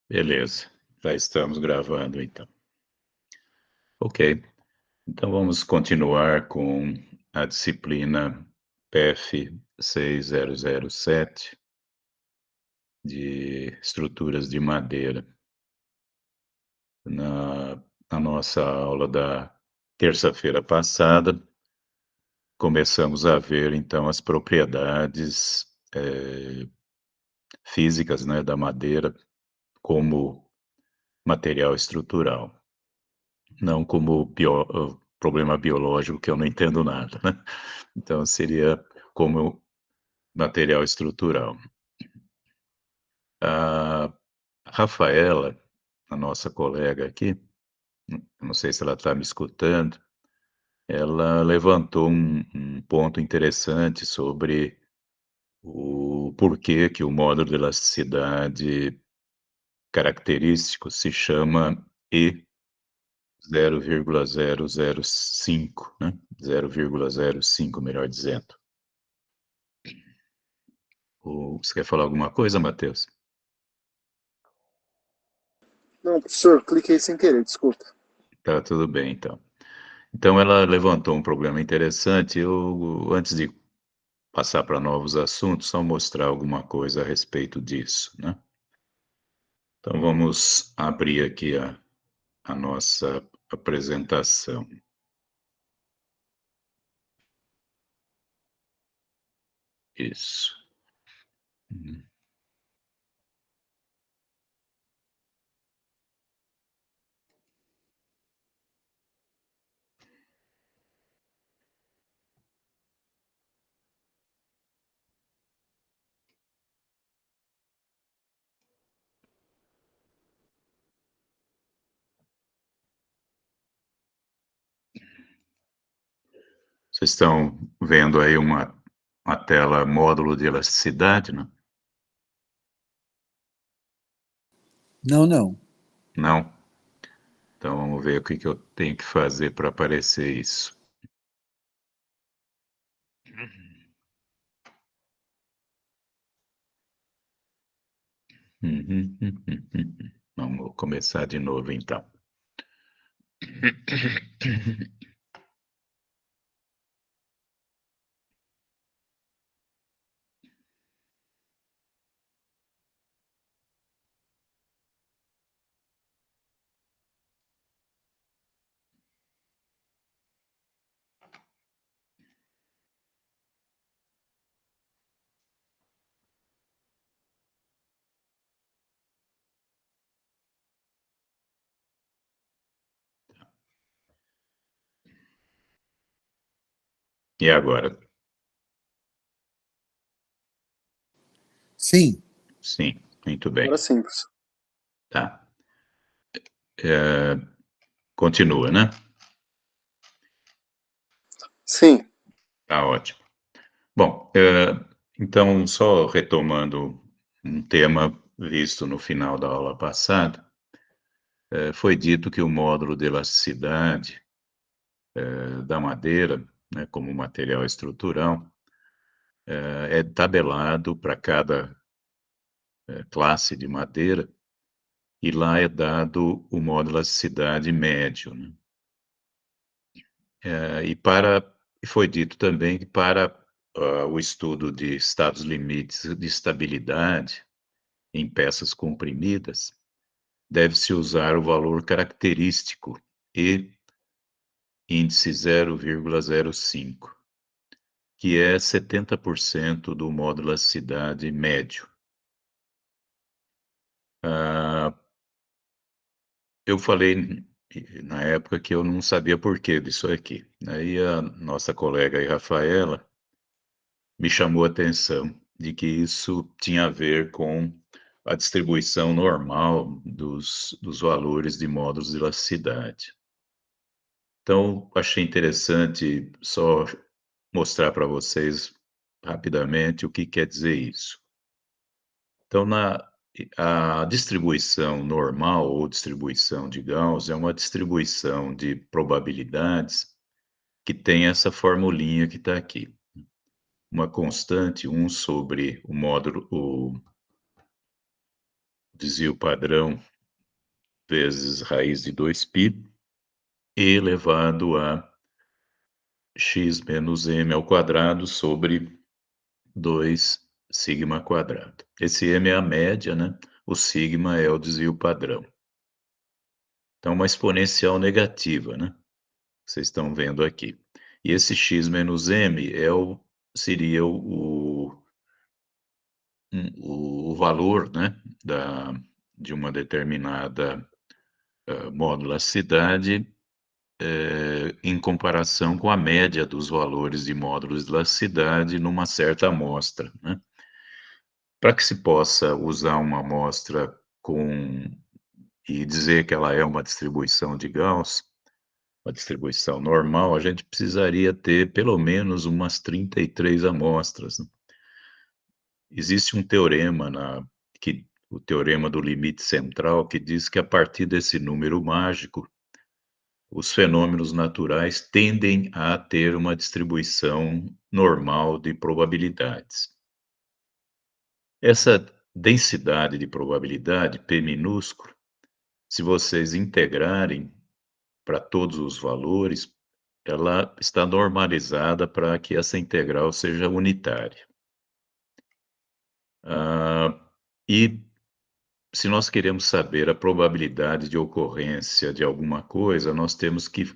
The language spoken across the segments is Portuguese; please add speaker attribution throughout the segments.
Speaker 1: Beleza, já estamos gravando então. Ok, então vamos continuar com a disciplina PF 6007 de estruturas de madeira. Na nossa aula da terça-feira passada, começamos a ver então as propriedades físicas, né, da madeira como material estrutural. Não como problema biológico que eu não entendo nada, né. Então seria como material estrutural. A Rafaela, a nossa colega aqui, não sei se ela está me escutando, ela levantou um ponto interessante sobre o porquê que o módulo de elasticidade característico se chama E 0,005, né, 0,05, melhor dizendo. Você quer falar alguma coisa, Matheus?
Speaker 2: Não, professor, cliquei sem querer, desculpa.
Speaker 1: Tá tudo bem, então. Então ela levantou um problema interessante. Eu, antes de passar para novos assuntos, só mostrar alguma coisa a respeito disso, né? Então vamos abrir aqui a nossa apresentação. Isso. Uhum. Vocês estão vendo aí uma tela módulo de elasticidade, né?
Speaker 3: Não, não.
Speaker 1: Não? Então vamos ver o que que eu tenho que fazer para aparecer isso. Uhum, uhum, uhum. Vamos começar de novo então. E agora?
Speaker 3: Sim,
Speaker 1: Sim, muito
Speaker 2: Agora
Speaker 1: bem.
Speaker 2: sim, professor.
Speaker 1: Tá. Continua, né?
Speaker 2: Sim,
Speaker 1: Tá ótimo. Bom, então, só retomando um tema visto no final da aula passada, foi dito que o módulo de elasticidade da madeira, né, como material estrutural, é tabelado para cada classe de madeira, e lá é dado o módulo de elasticidade médio, né? E foi dito também que para o estudo de estados limites de estabilidade em peças comprimidas, deve-se usar o valor característico E índice 0,05, que é 70% do módulo elasticidade médio. Ah, eu falei na época que eu não sabia porquê disso aqui. Aí a nossa colega aí, Rafaela, me chamou a atenção de que isso tinha a ver com a distribuição normal dos valores de módulos de elasticidade. Então, achei interessante só mostrar para vocês rapidamente o que quer dizer isso. Então, a distribuição normal ou distribuição de Gauss é uma distribuição de probabilidades que tem essa formulinha que está aqui. Uma constante, 1 sobre o módulo, desvio padrão vezes raiz de 2π elevado a x menos m ao quadrado sobre 2 sigma quadrado. Esse m é a média, né? O sigma é o desvio padrão. Então, uma exponencial negativa, né? Vocês estão vendo aqui. E esse x menos m seria o valor, né, de uma determinada modulacidade em comparação com a média dos valores de modulacidade numa certa amostra, né? Para que se possa usar uma amostra e dizer que ela é uma distribuição de Gauss, uma distribuição normal, a gente precisaria ter pelo menos umas 33 amostras, né? Existe um teorema o teorema do limite central, que diz que a partir desse número mágico, os fenômenos naturais tendem a ter uma distribuição normal de probabilidades. Essa densidade de probabilidade, P minúsculo, se vocês integrarem para todos os valores, ela está normalizada para que essa integral seja unitária. E se nós queremos saber a probabilidade de ocorrência de alguma coisa, nós temos que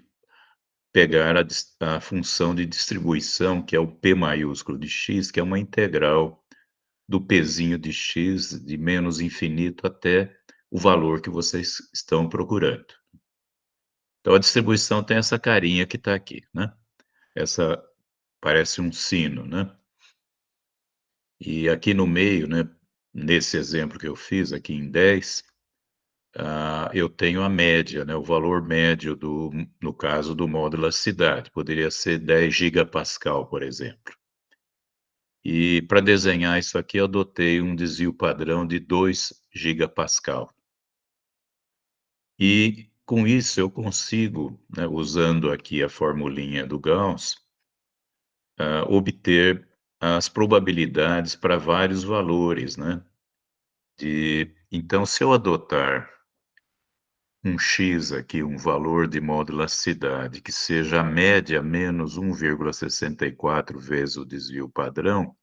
Speaker 1: pegar a função de distribuição, que é o P maiúsculo de x, que é uma integral do Pzinho de x, de menos infinito até o valor que vocês estão procurando. Então, a distribuição tem essa carinha que está aqui, né? Essa parece um sino, né? E aqui no meio, né, nesse exemplo que eu fiz, aqui em 10, eu tenho a média, né, o valor médio no caso do módulo cidade, poderia ser 10 gigapascal, por exemplo. E para desenhar isso aqui, eu adotei um desvio padrão de 2 gigapascal. E com isso eu consigo, né, usando aqui a formulinha do Gauss, obter as probabilidades para vários valores, né? Então, se eu adotar um x aqui, um valor de modulacidade, que seja a média menos 1,64 vezes o desvio padrão,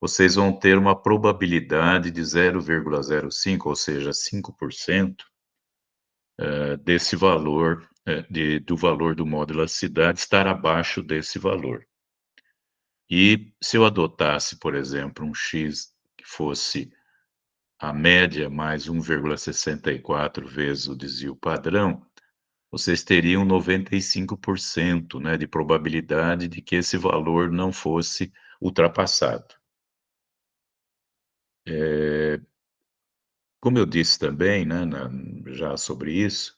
Speaker 1: vocês vão ter uma probabilidade de 0,05, ou seja, 5%, desse valor, do valor do modulacidade estar abaixo desse valor. E se eu adotasse, por exemplo, um x que fosse a média mais 1,64 vezes o desvio padrão, vocês teriam 95%, né, de probabilidade de que esse valor não fosse ultrapassado. Como eu disse também, né, já sobre isso,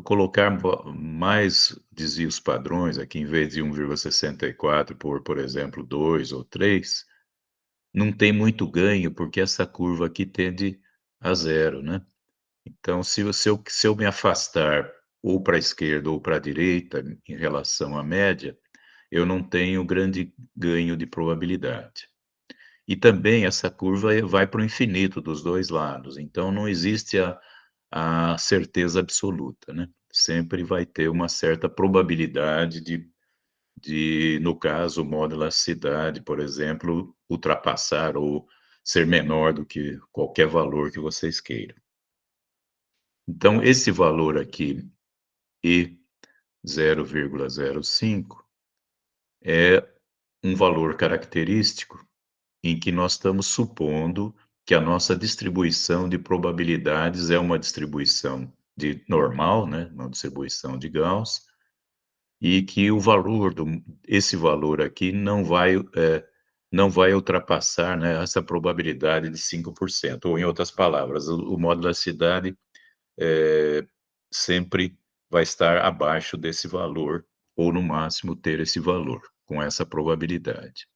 Speaker 1: colocar mais desvios padrões, aqui em vez de 1,64 por exemplo, 2 ou 3, não tem muito ganho, porque essa curva aqui tende a zero, né? Então, se eu me afastar ou para a esquerda ou para a direita em relação à média, eu não tenho grande ganho de probabilidade. E também essa curva vai para o infinito dos dois lados, então não existe a certeza absoluta, né? Sempre vai ter uma certa probabilidade no caso, modulacidade, por exemplo, ultrapassar ou ser menor do que qualquer valor que vocês queiram. Então, esse valor aqui, E 0,05, é um valor característico em que nós estamos supondo que a nossa distribuição de probabilidades é uma distribuição normal, né, uma distribuição de Gauss, e que esse valor aqui não vai ultrapassar, né, essa probabilidade de 5%, ou em outras palavras, o modulacidade sempre vai estar abaixo desse valor, ou no máximo ter esse valor, com essa probabilidade.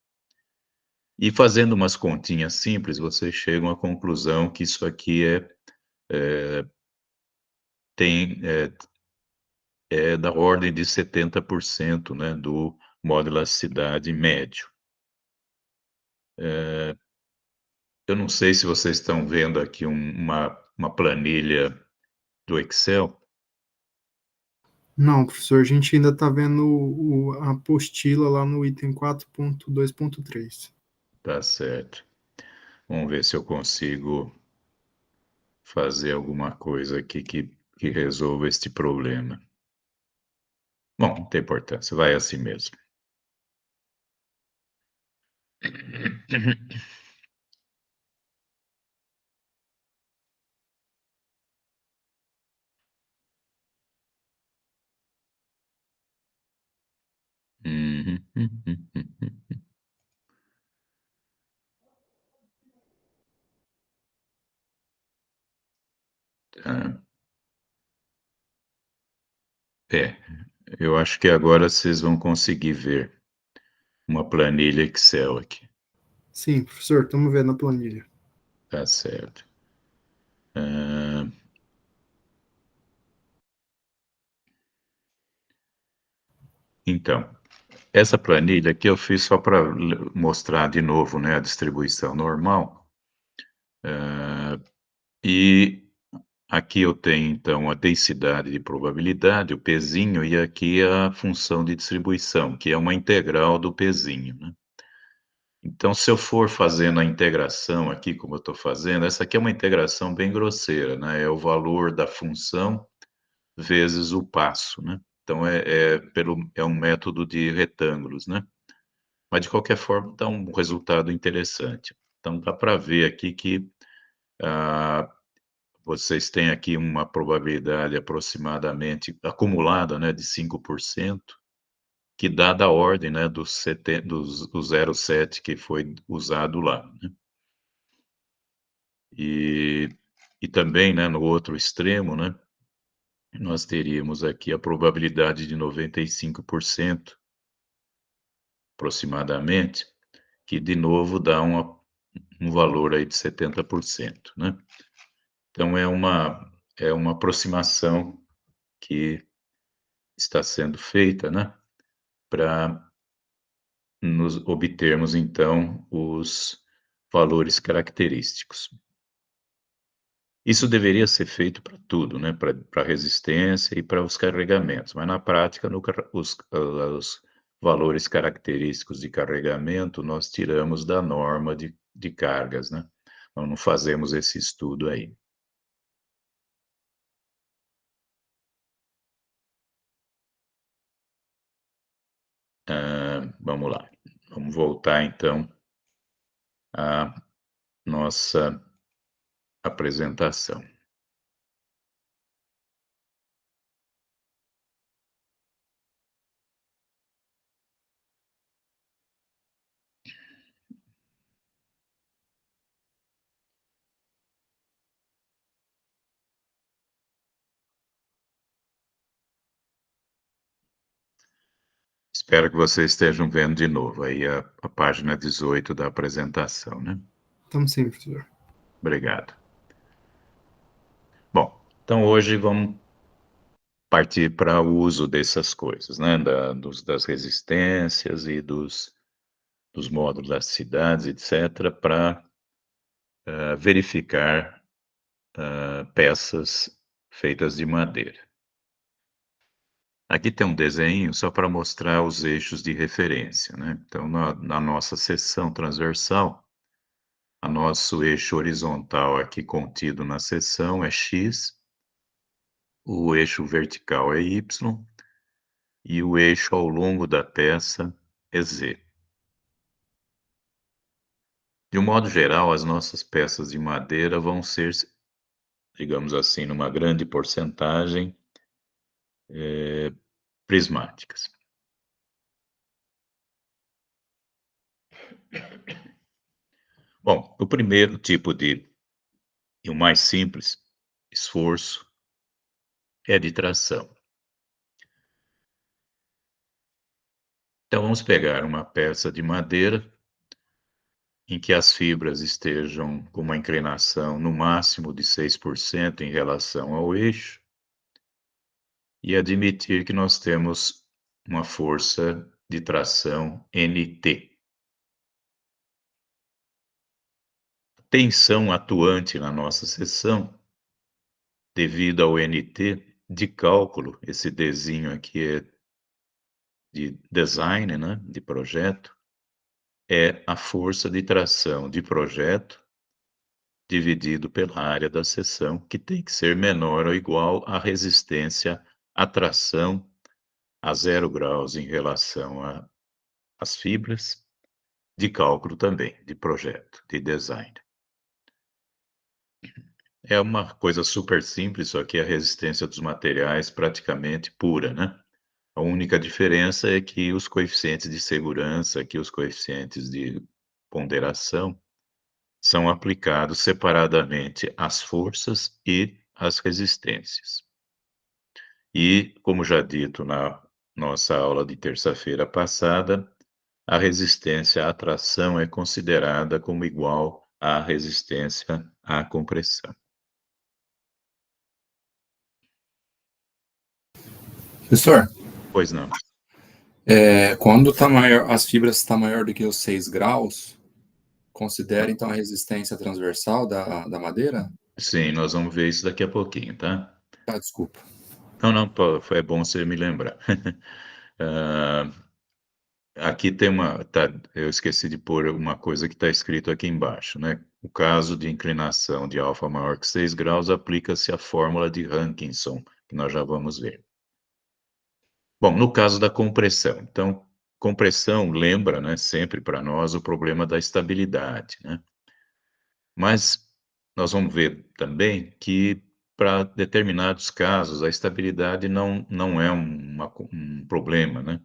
Speaker 1: E fazendo umas continhas simples, vocês chegam à conclusão que isso aqui é da ordem de 70%, né, do modulacidade médio. Eu não sei se vocês estão vendo aqui uma planilha do Excel.
Speaker 4: Não, professor, a gente ainda está vendo a apostila lá no item 4.2.3.
Speaker 1: Tá certo. Vamos ver se eu consigo fazer alguma coisa aqui que resolva este problema. Bom, não tem importância, vai assim mesmo. Tá. É, eu acho que agora vocês vão conseguir ver uma planilha Excel aqui.
Speaker 4: Sim, professor, estamos vendo a planilha.
Speaker 1: Tá certo. Ah, então, essa planilha aqui eu fiz só para mostrar de novo, né, a distribuição normal. E aqui eu tenho, então, a densidade de probabilidade, o pezinho, e aqui a função de distribuição, que é uma integral do pezinho, né? Então, se eu for fazendo a integração aqui, como eu estou fazendo, essa aqui é uma integração bem grosseira, né? É o valor da função vezes o passo, né? Então, é um método de retângulos, né? Mas, de qualquer forma, dá um resultado interessante. Então, dá para ver aqui que ah, vocês têm aqui uma probabilidade aproximadamente acumulada, né, de 5%, que dá da ordem, né, do 0,7 que foi usado lá, né? E, e também, né, no outro extremo, né, nós teríamos aqui a probabilidade de 95%, aproximadamente, que de novo dá um valor aí de 70%, né? Então é uma aproximação que está sendo feita, né, para nos obtermos então os valores característicos. Isso deveria ser feito para tudo, né, para resistência e para os carregamentos, mas na prática os valores característicos de carregamento nós tiramos da norma de cargas, né? Nós não fazemos esse estudo aí. Vamos lá, vamos voltar então à nossa apresentação. Espero que vocês estejam vendo de novo aí a página 18 da apresentação, né?
Speaker 4: Estamos sim, professor.
Speaker 1: Obrigado. Bom, então hoje vamos partir para o uso dessas coisas, né? Das resistências e dos módulos das cidades, etc., para verificar peças feitas de madeira. Aqui tem um desenho só para mostrar os eixos de referência, né? Então, na nossa seção transversal, o nosso eixo horizontal aqui contido na seção é X, o eixo vertical é Y e o eixo ao longo da peça é Z. De um modo geral, as nossas peças de madeira vão ser, digamos assim, numa grande porcentagem, prismáticas. Bom, o primeiro tipo e o mais simples, esforço, é de tração. Então, vamos pegar uma peça de madeira em que as fibras estejam com uma inclinação no máximo de 6% em relação ao eixo e admitir que nós temos uma força de tração NT. tensão atuante na nossa seção, devido ao NT de cálculo, esse Dzinho aqui é de design, né, de projeto, é a força de tração de projeto dividido pela área da seção, que tem que ser menor ou igual à resistência à tração a 0 graus em relação às fibras, de cálculo também, de projeto, de design. É uma coisa super simples, só que a resistência dos materiais praticamente pura, né? A única diferença é que os coeficientes de segurança, que os coeficientes de ponderação, são aplicados separadamente às forças e às resistências. E, como já dito na nossa aula de terça-feira passada, a resistência à tração é considerada como igual à resistência à compressão.
Speaker 5: Professor,
Speaker 1: Pois não.
Speaker 5: quando tá maior, as fibras estão maior do que os 6 graus, considera então a resistência transversal da madeira?
Speaker 1: Sim, nós vamos ver isso daqui a pouquinho, tá?
Speaker 5: Ah, desculpa.
Speaker 1: Não, pô, é bom você me lembrar. Ah, aqui tem eu esqueci de pôr uma coisa que está escrito aqui embaixo, né? O caso de inclinação de alfa maior que 6 graus aplica-se à fórmula de Hankinson, que nós já vamos ver. Bom, no caso da compressão, então, compressão lembra, né, sempre para nós o problema da estabilidade, né? Mas nós vamos ver também que para determinados casos a estabilidade não é um problema, né?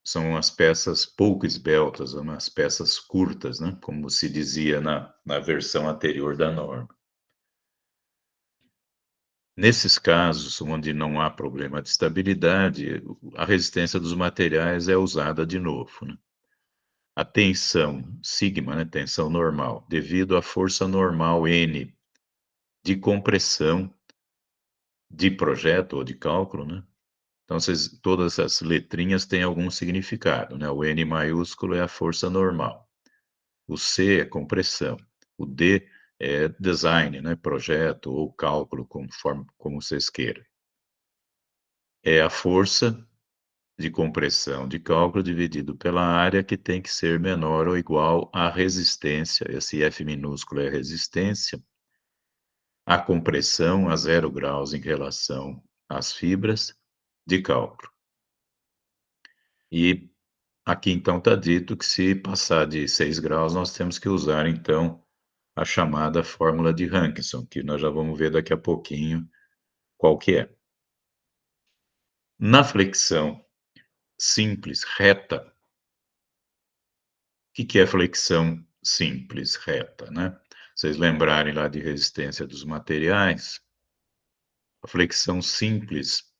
Speaker 1: São as peças pouco esbeltas, umas peças curtas, né? Como se dizia na versão anterior da norma. Nesses casos, onde não há problema de estabilidade, a resistência dos materiais é usada de novo, né? A tensão sigma, né, tensão normal, devido à força normal N de compressão de projeto ou de cálculo, né? Então, todas essas letrinhas têm algum significado, né? O N maiúsculo é a força normal. O C é compressão. O D é design, né? Projeto ou cálculo, conforme como vocês queiram. É a força de compressão de cálculo dividido pela área que tem que ser menor ou igual à resistência. Esse F minúsculo é a resistência. A compressão a 0 graus em relação às fibras de cálculo. E aqui, então, está dito que se passar de 6 graus, nós temos que usar, então, a chamada fórmula de Hankinson, que nós já vamos ver daqui a pouquinho qual que é. Na flexão simples reta, o que é flexão simples reta, né? Vocês lembrarem lá de resistência dos materiais, a flexão simples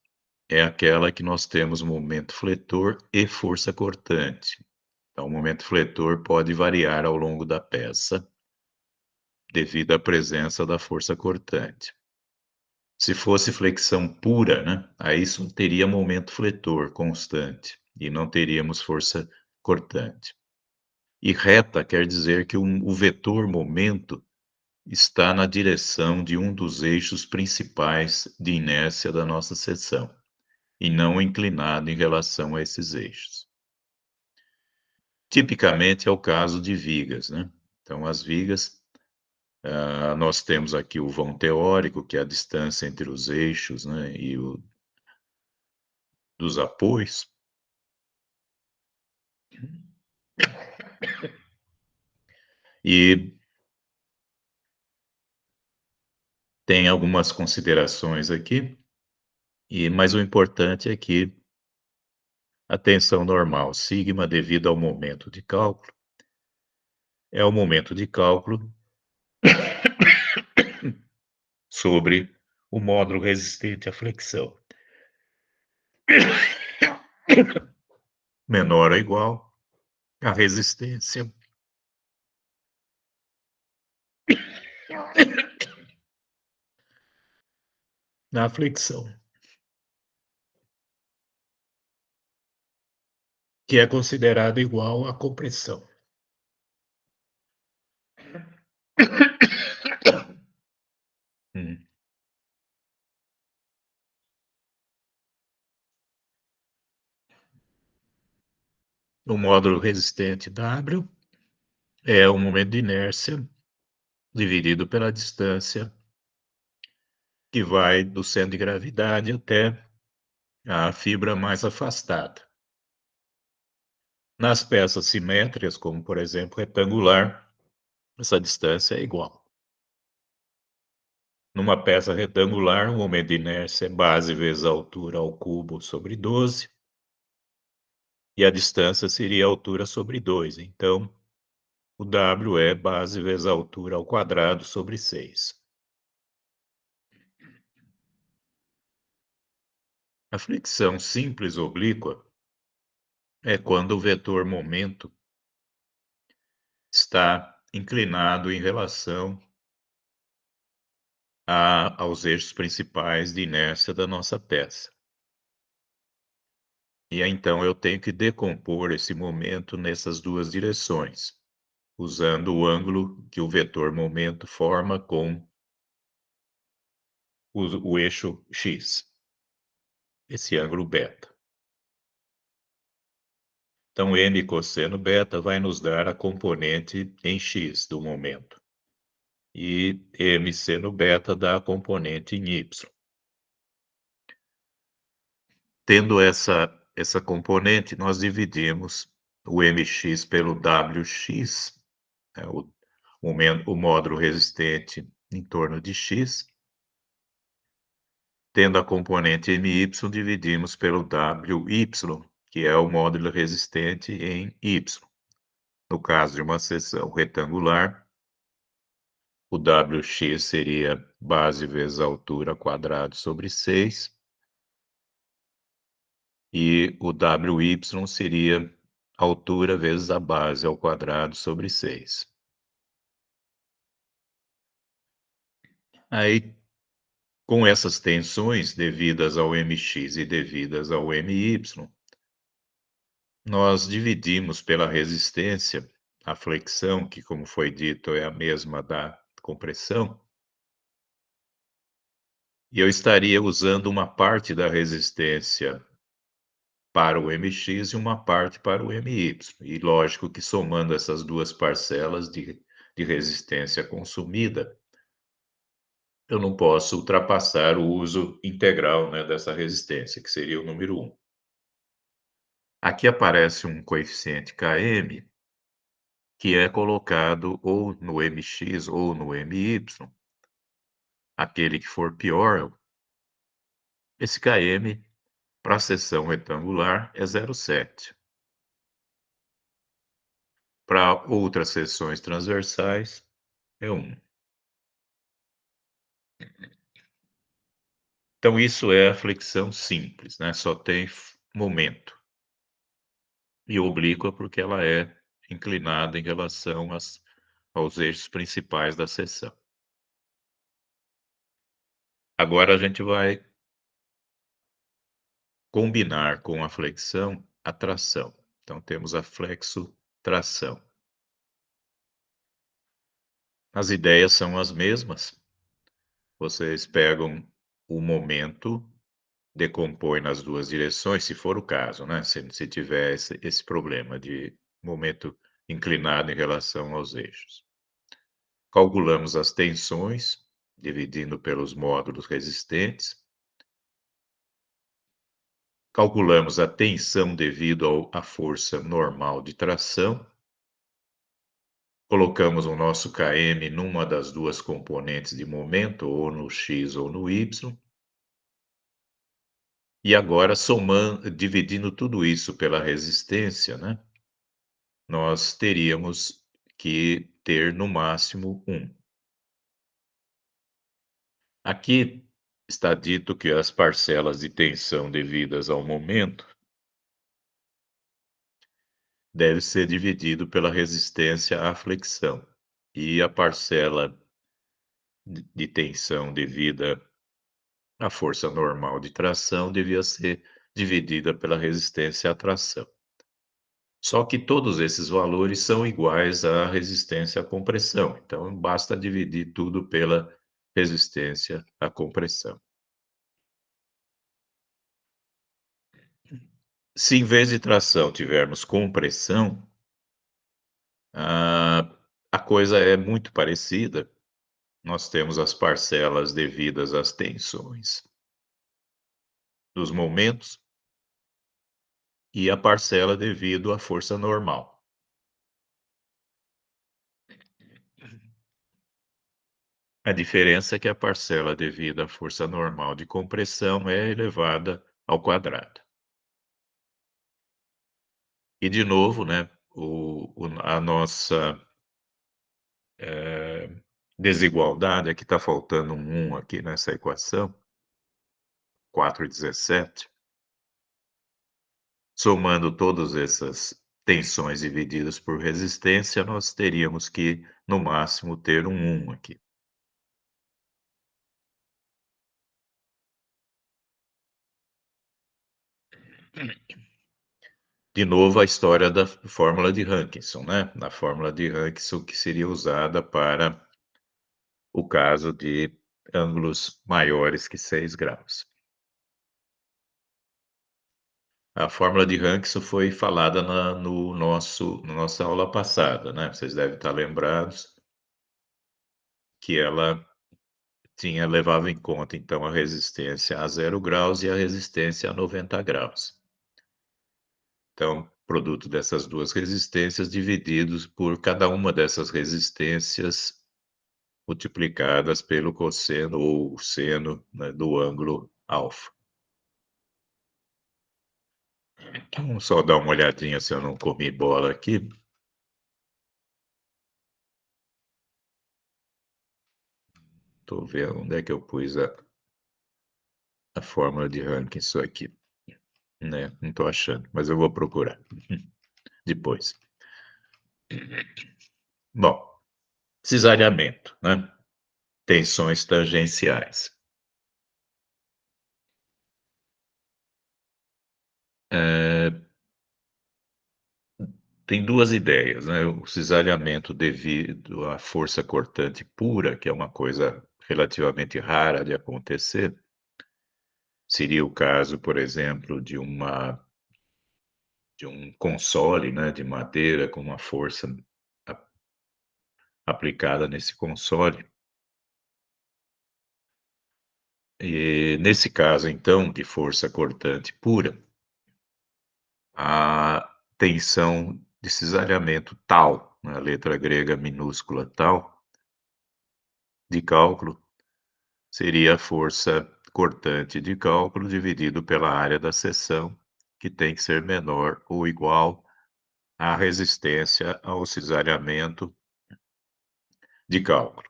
Speaker 1: é aquela que nós temos momento fletor e força cortante. Então, o momento fletor pode variar ao longo da peça, devido à presença da força cortante. Se fosse flexão pura, né, aí só teria momento fletor constante e não teríamos força cortante. E reta quer dizer que o vetor momento está na direção de um dos eixos principais de inércia da nossa seção e não inclinado em relação a esses eixos. Tipicamente é o caso de vigas, né? Então, as vigas, nós temos aqui o vão teórico, que é a distância entre os eixos, né, e dos apoios. E tem algumas considerações aqui, mas o importante é que a tensão normal sigma, devido ao momento de cálculo, é o momento de cálculo sobre o módulo resistente à flexão. Menor ou igual à resistência na flexão, que é considerada igual à compressão. Hum. O módulo resistente W é o momento de inércia dividido pela distância que vai do centro de gravidade até a fibra mais afastada. Nas peças simétricas, como por exemplo retangular, essa distância é igual. Numa peça retangular, o momento de inércia é base vezes a altura ao cubo sobre 12, e a distância seria a altura sobre 2. Então, o W é base vezes a altura ao quadrado sobre 6. A flexão simples oblíqua é quando o vetor momento está inclinado em relação aos eixos principais de inércia da nossa peça. E aí, então eu tenho que decompor esse momento nessas duas direções, usando o ângulo que o vetor momento forma com o eixo x, esse ângulo beta. Então, m cosseno beta vai nos dar a componente em x do momento. E m seno beta dá a componente em y. Tendo essa componente, nós dividimos o mx pelo wx, né, o módulo resistente em torno de x. Tendo a componente my, dividimos pelo wy, que é o módulo resistente em y. No caso de uma seção retangular, o wx seria base vezes a altura quadrado sobre 6, e o wy seria altura vezes a base ao quadrado sobre 6. Aí, com essas tensões devidas ao mx e devidas ao my, nós dividimos pela resistência a flexão, que, como foi dito, é a mesma da compressão, e eu estaria usando uma parte da resistência para o mx e uma parte para o my. E lógico que somando essas duas parcelas de resistência consumida, eu não posso ultrapassar o uso integral, né, dessa resistência, que seria o número 1. Aqui aparece um coeficiente Km, que é colocado ou no mx ou no my, aquele que for pior. Esse Km, para a seção retangular, é 0,7. Para outras seções transversais, é 1. Então, isso é a flexão simples, né? Só tem momento. E oblíqua porque ela é inclinada em relação aos eixos principais da seção. Agora a gente vai combinar com a flexão a tração. Então, temos a flexo-tração. As ideias são as mesmas. Vocês pegam o momento, decompõem nas duas direções, se for o caso, né? Se tiver esse problema de momento inclinado em relação aos eixos. Calculamos as tensões, dividindo pelos módulos resistentes. Calculamos a tensão devido à força normal de tração. Colocamos o nosso Km numa das duas componentes de momento, ou no x ou no y. E agora, dividindo tudo isso pela resistência, né, nós teríamos que ter no máximo 1. Aqui está dito que as parcelas de tensão devidas ao momento deve ser dividido pela resistência à flexão, e a parcela de tensão devida à força normal de tração devia ser dividida pela resistência à tração. Só que todos esses valores são iguais à resistência à compressão. Então, basta dividir tudo pela resistência à compressão. Se em vez de tração tivermos compressão, a coisa é muito parecida. Nós temos as parcelas devidas às tensões dos momentos e a parcela devido à força normal. A diferença é que a parcela devida à força normal de compressão é elevada ao quadrado. E de novo, né, a nossa desigualdade, aqui está faltando um 1 aqui nessa equação, 4,17. Somando todas essas tensões divididas por resistência, nós teríamos que, no máximo, ter um 1 aqui. De novo, a história da fórmula de Hankinson, né? Na fórmula de Hankinson que seria usada para o caso de ângulos maiores que 6 graus. A fórmula de Hankinson foi falada na nossa aula passada, né? Vocês devem estar lembrados que ela levava em conta, então, a resistência a 0 graus e a resistência a 90 graus. Então, produto dessas duas resistências divididos por cada uma dessas resistências multiplicadas pelo cosseno ou seno, né, do ângulo alfa. Então, só dar uma olhadinha se eu não comi bola aqui. Estou vendo onde é que eu pus a fórmula de Hankinson aqui. Né? Não estou achando, mas eu vou procurar depois. Bom, cisalhamento, né? Tensões tangenciais. Tem duas ideias, né? O cisalhamento devido à força cortante pura, que é uma coisa relativamente rara de acontecer, seria o caso, por exemplo, de um console, né, de madeira com uma força aplicada nesse console. E nesse caso, então, de força cortante pura, a tensão de cisalhamento tal, na letra grega minúscula tal, de cálculo, seria a força cortante de cálculo dividido pela área da seção, que tem que ser menor ou igual à resistência ao cisalhamento de cálculo.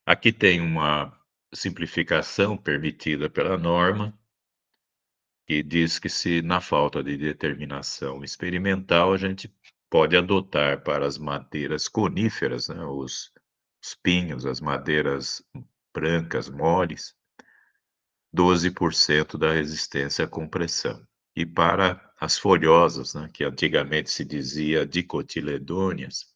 Speaker 1: Aqui tem uma simplificação permitida pela norma, que diz que se na falta de determinação experimental, a gente pode adotar para as madeiras coníferas, né, os pinhos, as madeiras brancas moles, 12% da resistência à compressão. E para as folhosas, né, que antigamente se dizia dicotiledôneas,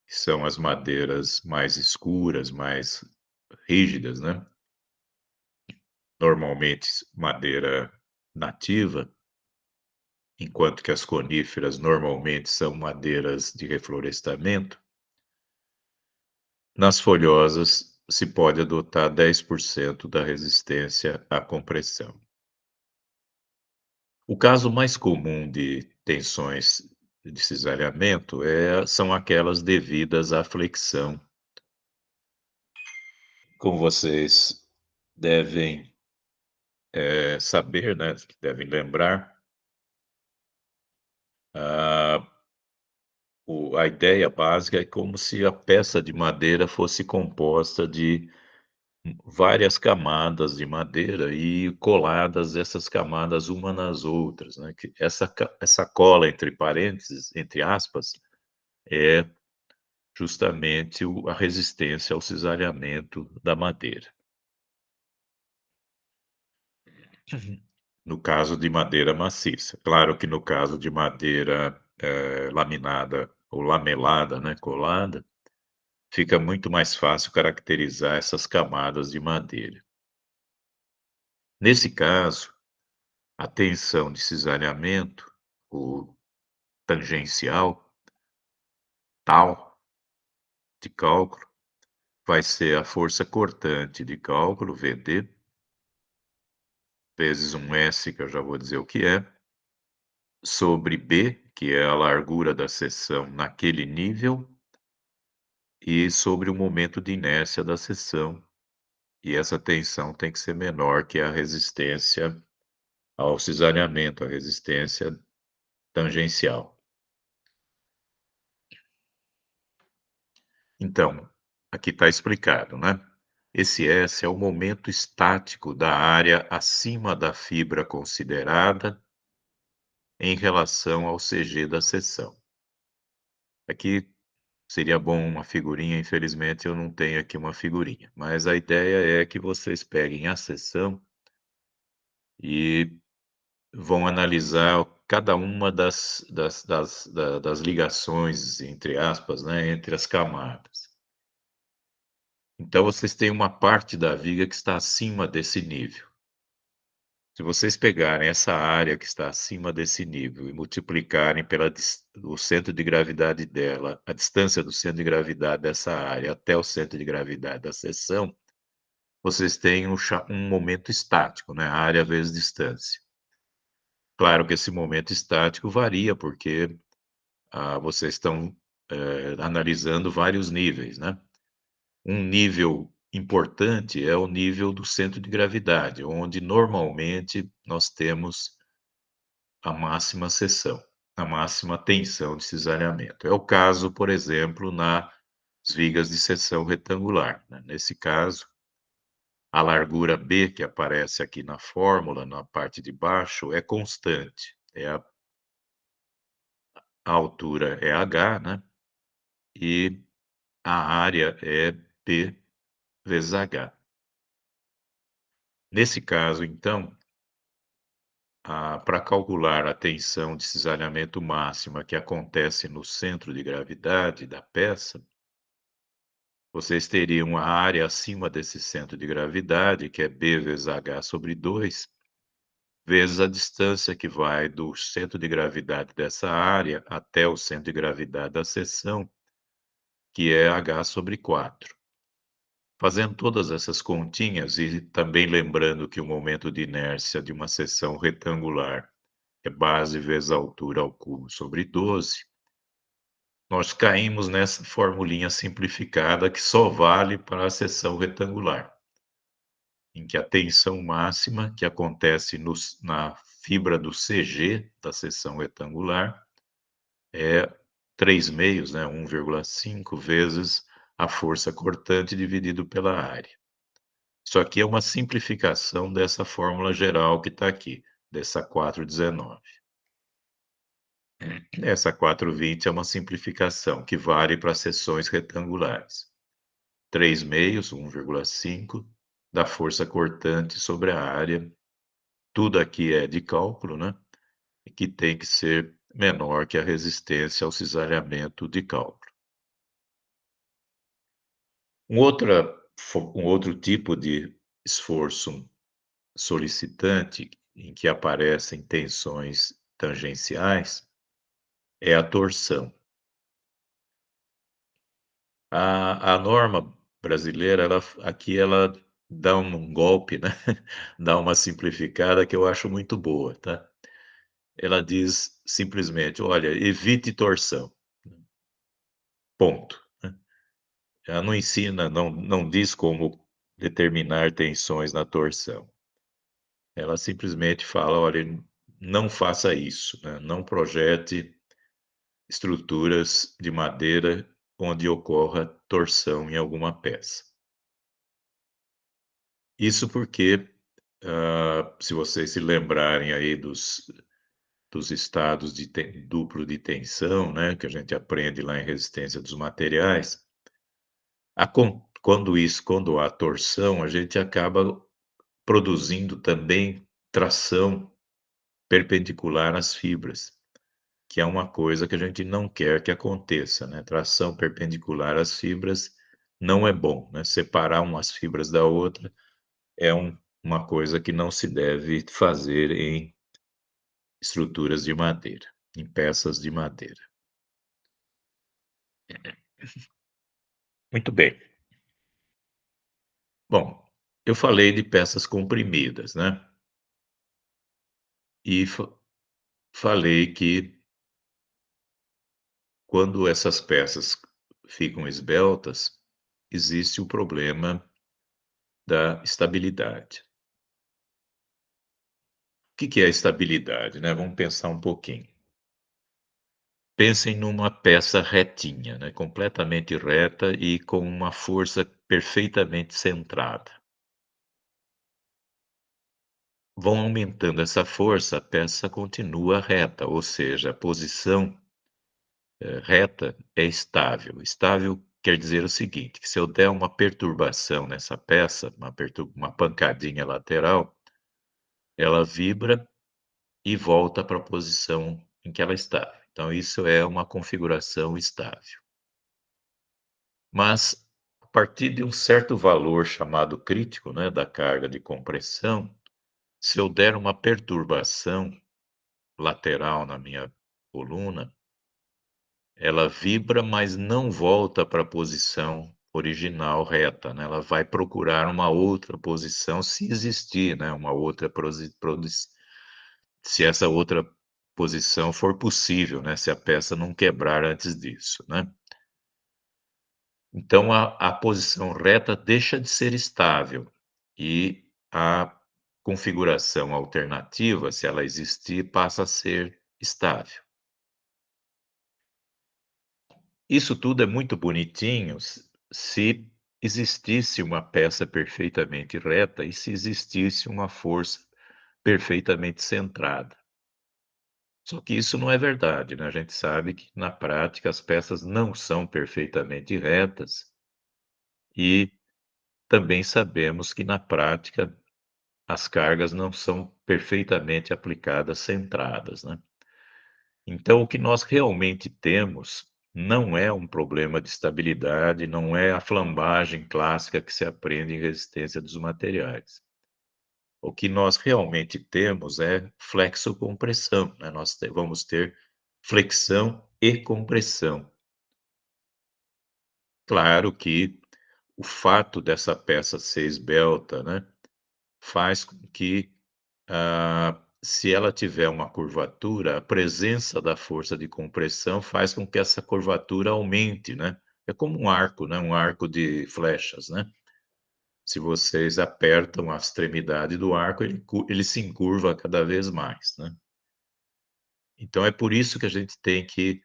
Speaker 1: que são as madeiras mais escuras, mais rígidas, né? Normalmente madeira nativa, enquanto que as coníferas normalmente são madeiras de reflorestamento. Nas folhosas se pode adotar 10% da resistência à compressão. O caso mais comum de tensões de cisalhamento são aquelas devidas à flexão. Como vocês devem saber, né, devem lembrar, a ideia básica é como se a peça de madeira fosse composta de várias camadas de madeira e coladas essas camadas uma nas outras, né? Que essa cola entre parênteses, entre aspas, é justamente a resistência ao cisalhamento da madeira. no caso de madeira maciça. Claro que no caso de madeira laminada ou lamelada, né, colada, fica muito mais fácil caracterizar essas camadas de madeira. Nesse caso, a tensão de cisalhamento, o tangencial, tal, de cálculo, vai ser a força cortante de cálculo, VD, vezes um S, que eu já vou dizer o que é, sobre B, que é a largura da seção naquele nível, e sobre o momento de inércia da seção. E essa tensão tem que ser menor que a resistência ao cisalhamento, a resistência tangencial. Então, aqui está explicado, né? Esse S é o momento estático da área acima da fibra considerada em relação ao CG da seção. Aqui seria bom uma figurinha, infelizmente eu não tenho aqui uma figurinha, mas a ideia é que vocês peguem a seção e vão analisar cada uma das ligações, entre aspas, né, entre as camadas. Então, vocês têm uma parte da viga que está acima desse nível. Se vocês pegarem essa área que está acima desse nível e multiplicarem o centro de gravidade dela, a distância do centro de gravidade dessa área até o centro de gravidade da seção, vocês têm um momento estático, né? Área vezes distância. Claro que esse momento estático varia, porque vocês estão analisando vários níveis, né? Um nível importante é o nível do centro de gravidade, onde normalmente nós temos a máxima seção, a máxima tensão de cisalhamento. É o caso, por exemplo, nas vigas de seção retangular, né? Nesse caso, a largura B, que aparece aqui na fórmula, na parte de baixo, é constante. A altura é H, né? E a área é P vezes H. Nesse caso, então, para calcular a tensão de cisalhamento máxima que acontece no centro de gravidade da peça, vocês teriam a área acima desse centro de gravidade, que é B vezes H sobre 2, vezes a distância que vai do centro de gravidade dessa área até o centro de gravidade da seção, que é H sobre 4. Fazendo todas essas continhas e também lembrando que o momento de inércia de uma seção retangular é base vezes a altura ao cubo sobre 12, nós caímos nessa formulinha simplificada que só vale para a seção retangular, em que a tensão máxima que acontece na fibra do CG da seção retangular é 3/2, né, 1,5 vezes a força cortante dividido pela área. Isso aqui é uma simplificação dessa fórmula geral que está aqui, dessa 419. Essa 420 é uma simplificação que vale para seções retangulares. 3/2, 1,5, da força cortante sobre a área. Tudo aqui é de cálculo, né? E que tem que ser menor que a resistência ao cisalhamento de cálculo. Um outro tipo de esforço solicitante em que aparecem tensões tangenciais é a torção. A norma brasileira, aqui ela dá um golpe, né? Dá uma simplificada que eu acho muito boa, tá? Ela diz simplesmente, olha, evite torção. Ponto. Ela não ensina, não diz como determinar tensões na torção. Ela simplesmente fala, olha, não faça isso, né? Não projete estruturas de madeira onde ocorra torção em alguma peça. Isso porque, se vocês se lembrarem aí dos estados duplo de tensão, né, que a gente aprende lá em resistência dos materiais, quando há torção, a gente acaba produzindo também tração perpendicular às fibras, que é uma coisa que a gente não quer que aconteça, né? Tração perpendicular às fibras não é bom, né? Separar umas fibras da outra é uma coisa que não se deve fazer em estruturas de madeira, em peças de madeira. Muito bem. Bom, eu falei de peças comprimidas, né? E falei que quando essas peças ficam esbeltas, existe o problema da estabilidade. O que é a estabilidade, né? Vamos pensar um pouquinho. Pensem numa peça retinha, né? Completamente reta e com uma força perfeitamente centrada. Vão aumentando essa força, a peça continua reta, ou seja, a posição reta é estável. Estável quer dizer o seguinte, que se eu der uma perturbação nessa peça, uma pancadinha lateral, ela vibra e volta para a posição em que ela estava. Então, isso é uma configuração estável. Mas, a partir de um certo valor chamado crítico, né, da carga de compressão, se eu der uma perturbação lateral na minha coluna, ela vibra, mas não volta para a posição original reta, né? Ela vai procurar uma outra posição, se existir, né? Uma outra se essa outra posição for possível, né? Se a peça não quebrar antes disso, né? Então a posição reta deixa de ser estável e a configuração alternativa, se ela existir, passa a ser estável. Isso tudo é muito bonitinho se existisse uma peça perfeitamente reta e se existisse uma força perfeitamente centrada. Só que isso não é verdade, né? A gente sabe que na prática as peças não são perfeitamente retas e também sabemos que na prática as cargas não são perfeitamente aplicadas centradas, né? Então, o que nós realmente temos não é um problema de estabilidade, não é a flambagem clássica que se aprende em resistência dos materiais. O que nós realmente temos é flexocompressão, né? Nós vamos ter flexão e compressão. Claro que o fato dessa peça ser esbelta, né, faz com que se ela tiver uma curvatura, a presença da força de compressão faz com que essa curvatura aumente, né? É como um arco, né? Um arco de flechas, né? Se vocês apertam a extremidade do arco, ele se encurva cada vez mais, né? Então é por isso que a gente tem que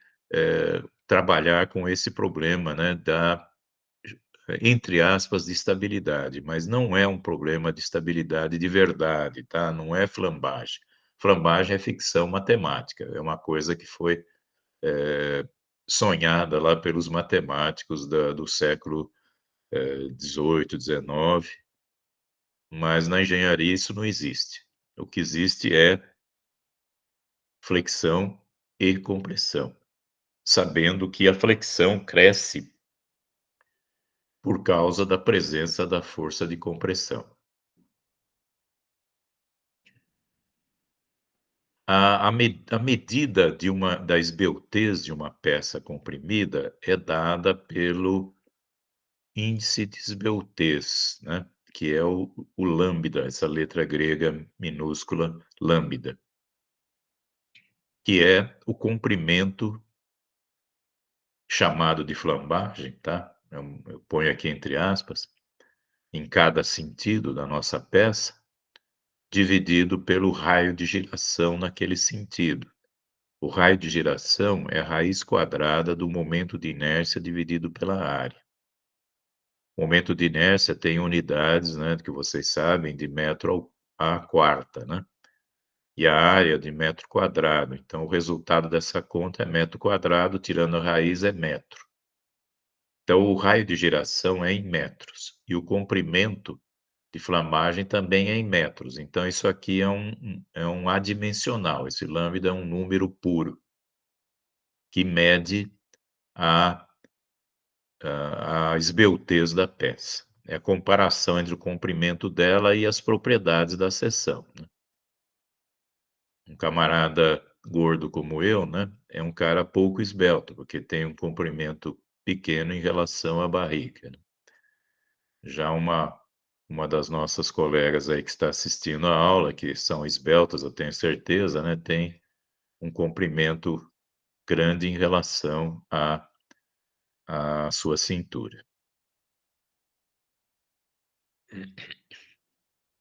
Speaker 1: trabalhar com esse problema, né? Entre aspas, de estabilidade, mas não é um problema de estabilidade de verdade, tá? Não é flambagem. Flambagem é ficção matemática, é uma coisa que foi sonhada lá pelos matemáticos do século XVIII, XIX, mas na engenharia isso não existe. O que existe é flexão e compressão, sabendo que a flexão cresce por causa da presença da força de compressão. A medida da esbeltez de uma peça comprimida é dada pelo índice de esbeltez, né, que é o lambda, essa letra grega minúscula lambda, que é o comprimento chamado de flambagem, tá? Eu ponho aqui entre aspas, em cada sentido da nossa peça, dividido pelo raio de giração naquele sentido. O raio de giração é a raiz quadrada do momento de inércia dividido pela área. O momento de inércia tem unidades, né, que vocês sabem, de metro à quarta, né? E a área de metro quadrado. Então, o resultado dessa conta é metro quadrado, tirando a raiz é metro. Então, o raio de giração é em metros. E o comprimento de flambagem também é em metros. Então, isso aqui é um adimensional. Esse lambda é um número puro que mede a, a esbeltez da peça. É a comparação entre o comprimento dela e as propriedades da seção, né? Um camarada gordo como eu, né, é um cara pouco esbelto, porque tem um comprimento pequeno em relação à barriga, né? Já uma das nossas colegas aí que está assistindo a aula, que são esbeltas, eu tenho certeza, né, tem um comprimento grande em relação à sua cintura.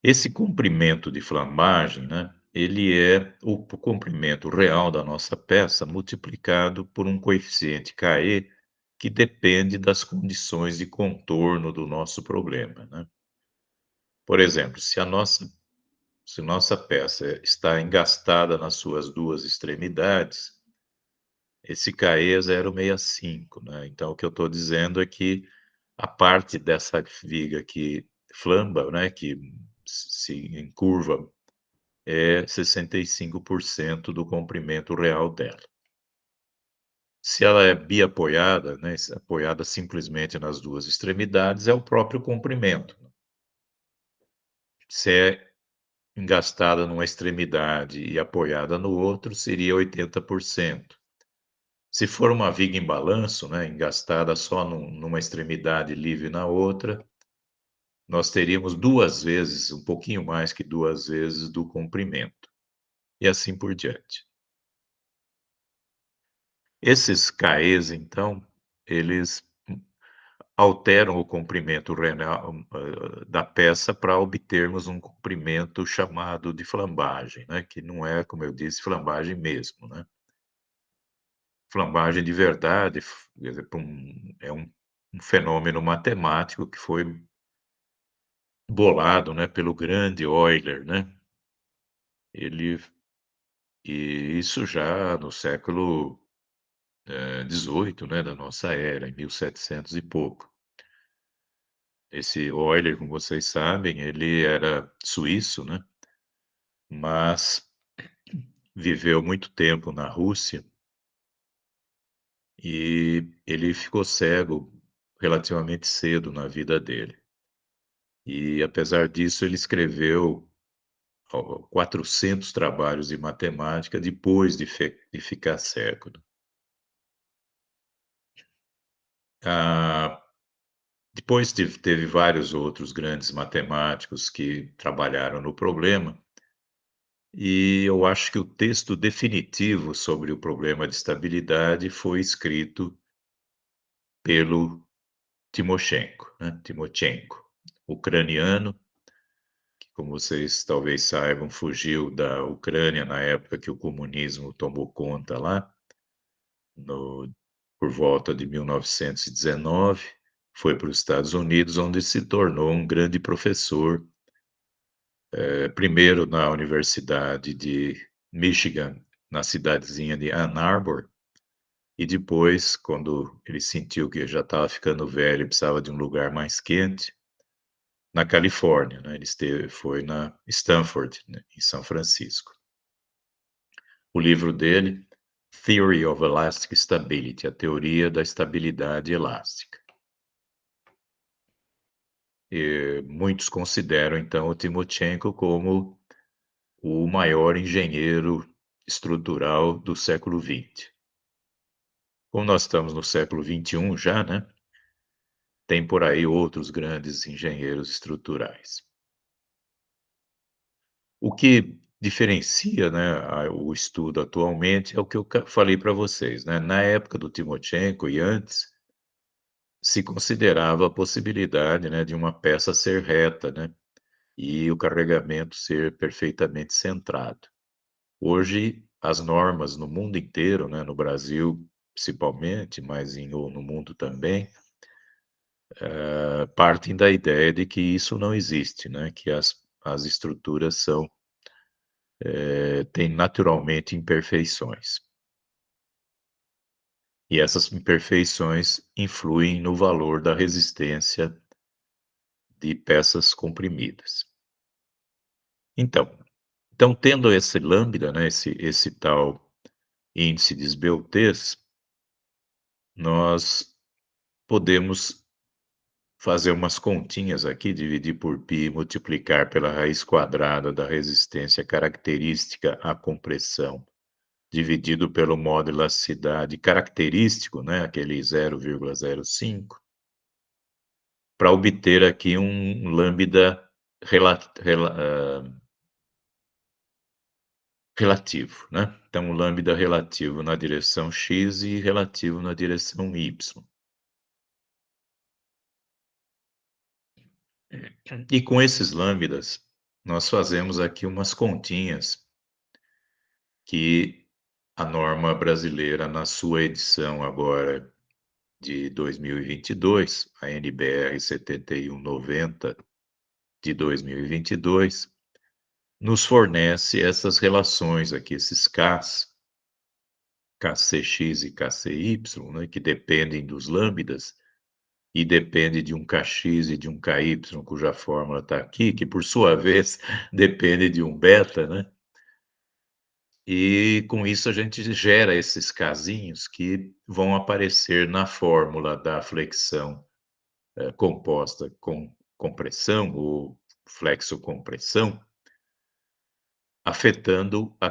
Speaker 1: Esse comprimento de flambagem, né, ele é o comprimento real da nossa peça multiplicado por um coeficiente KE que depende das condições de contorno do nosso problema, né? Por exemplo, se nossa peça está engastada nas suas duas extremidades, esse KE é 0,65, né? Então, o que eu estou dizendo é que a parte dessa viga que flamba, né, que se encurva, é 65% do comprimento real dela. Se ela é biapoiada, né, apoiada simplesmente nas duas extremidades, é o próprio comprimento. Se é engastada numa extremidade e apoiada no outro, seria 80%. Se for uma viga em balanço, né, engastada só numa extremidade e livre na outra, nós teríamos 2 vezes, um pouquinho mais que 2 vezes do comprimento, e assim por diante. Esses KEs, então, eles alteram o comprimento renal, da peça para obtermos um comprimento chamado de flambagem, né, que não é, como eu disse, flambagem mesmo, né. Flambagem de verdade, quer dizer, é um fenômeno matemático que foi bolado, né, pelo grande Euler, né. Ele e isso já no século, 18, né, da nossa era, em 1700 e pouco. Esse Euler, como vocês sabem, ele era suíço, né, mas viveu muito tempo na Rússia e ele ficou cego relativamente cedo na vida dele. E apesar disso, ele escreveu 400 trabalhos de matemática depois de ficar cego. Ah, depois teve vários outros grandes matemáticos que trabalharam no problema, e eu acho que o texto definitivo sobre o problema de estabilidade foi escrito pelo Timoshenko, né, Timochenko, ucraniano, que, como vocês talvez saibam, fugiu da Ucrânia na época que o comunismo tomou conta lá, no por volta de 1919, foi para os Estados Unidos, onde se tornou um grande professor, primeiro na Universidade de Michigan, na cidadezinha de Ann Arbor, e depois, quando ele sentiu que já estava ficando velho e precisava de um lugar mais quente, na Califórnia, né? Foi na Stanford, né, em São Francisco. O livro dele, Theory of Elastic Stability, a teoria da estabilidade elástica. E muitos consideram, então, o Timochenko como o maior engenheiro estrutural do século XX. Como nós estamos no século XXI já, né? Tem por aí outros grandes engenheiros estruturais. O que diferencia, né, o estudo atualmente é o que eu falei para vocês, né? Na época do Timochenko e antes, se considerava a possibilidade, né, de uma peça ser reta, né, e o carregamento ser perfeitamente centrado. Hoje, as normas no mundo inteiro, né, no Brasil principalmente, mas no mundo também, partem da ideia de que isso não existe, né, que as estruturas têm naturalmente imperfeições. E essas imperfeições influem no valor da resistência de peças comprimidas. Então, tendo esse lambda, né, esse tal índice de esbeltez, nós podemos fazer umas continhas aqui, dividir por π e multiplicar pela raiz quadrada da resistência característica à compressão, dividido pelo modo elasticidade característico, né, aquele 0,05, para obter aqui um lambda relativo, né? Então, o lambda relativo na direção x e relativo na direção y. E com esses lambdas, nós fazemos aqui umas continhas que a norma brasileira, na sua edição agora de 2022, a NBR 7190 de 2022, nos fornece essas relações aqui, esses Ks, KCX e KCY, né, que dependem dos lambdas, e depende de um Kx e de um Ky, cuja fórmula está aqui, que por sua vez depende de um beta, né? E com isso a gente gera esses casinhos que vão aparecer na fórmula da flexão composta com compressão ou flexocompressão, afetando a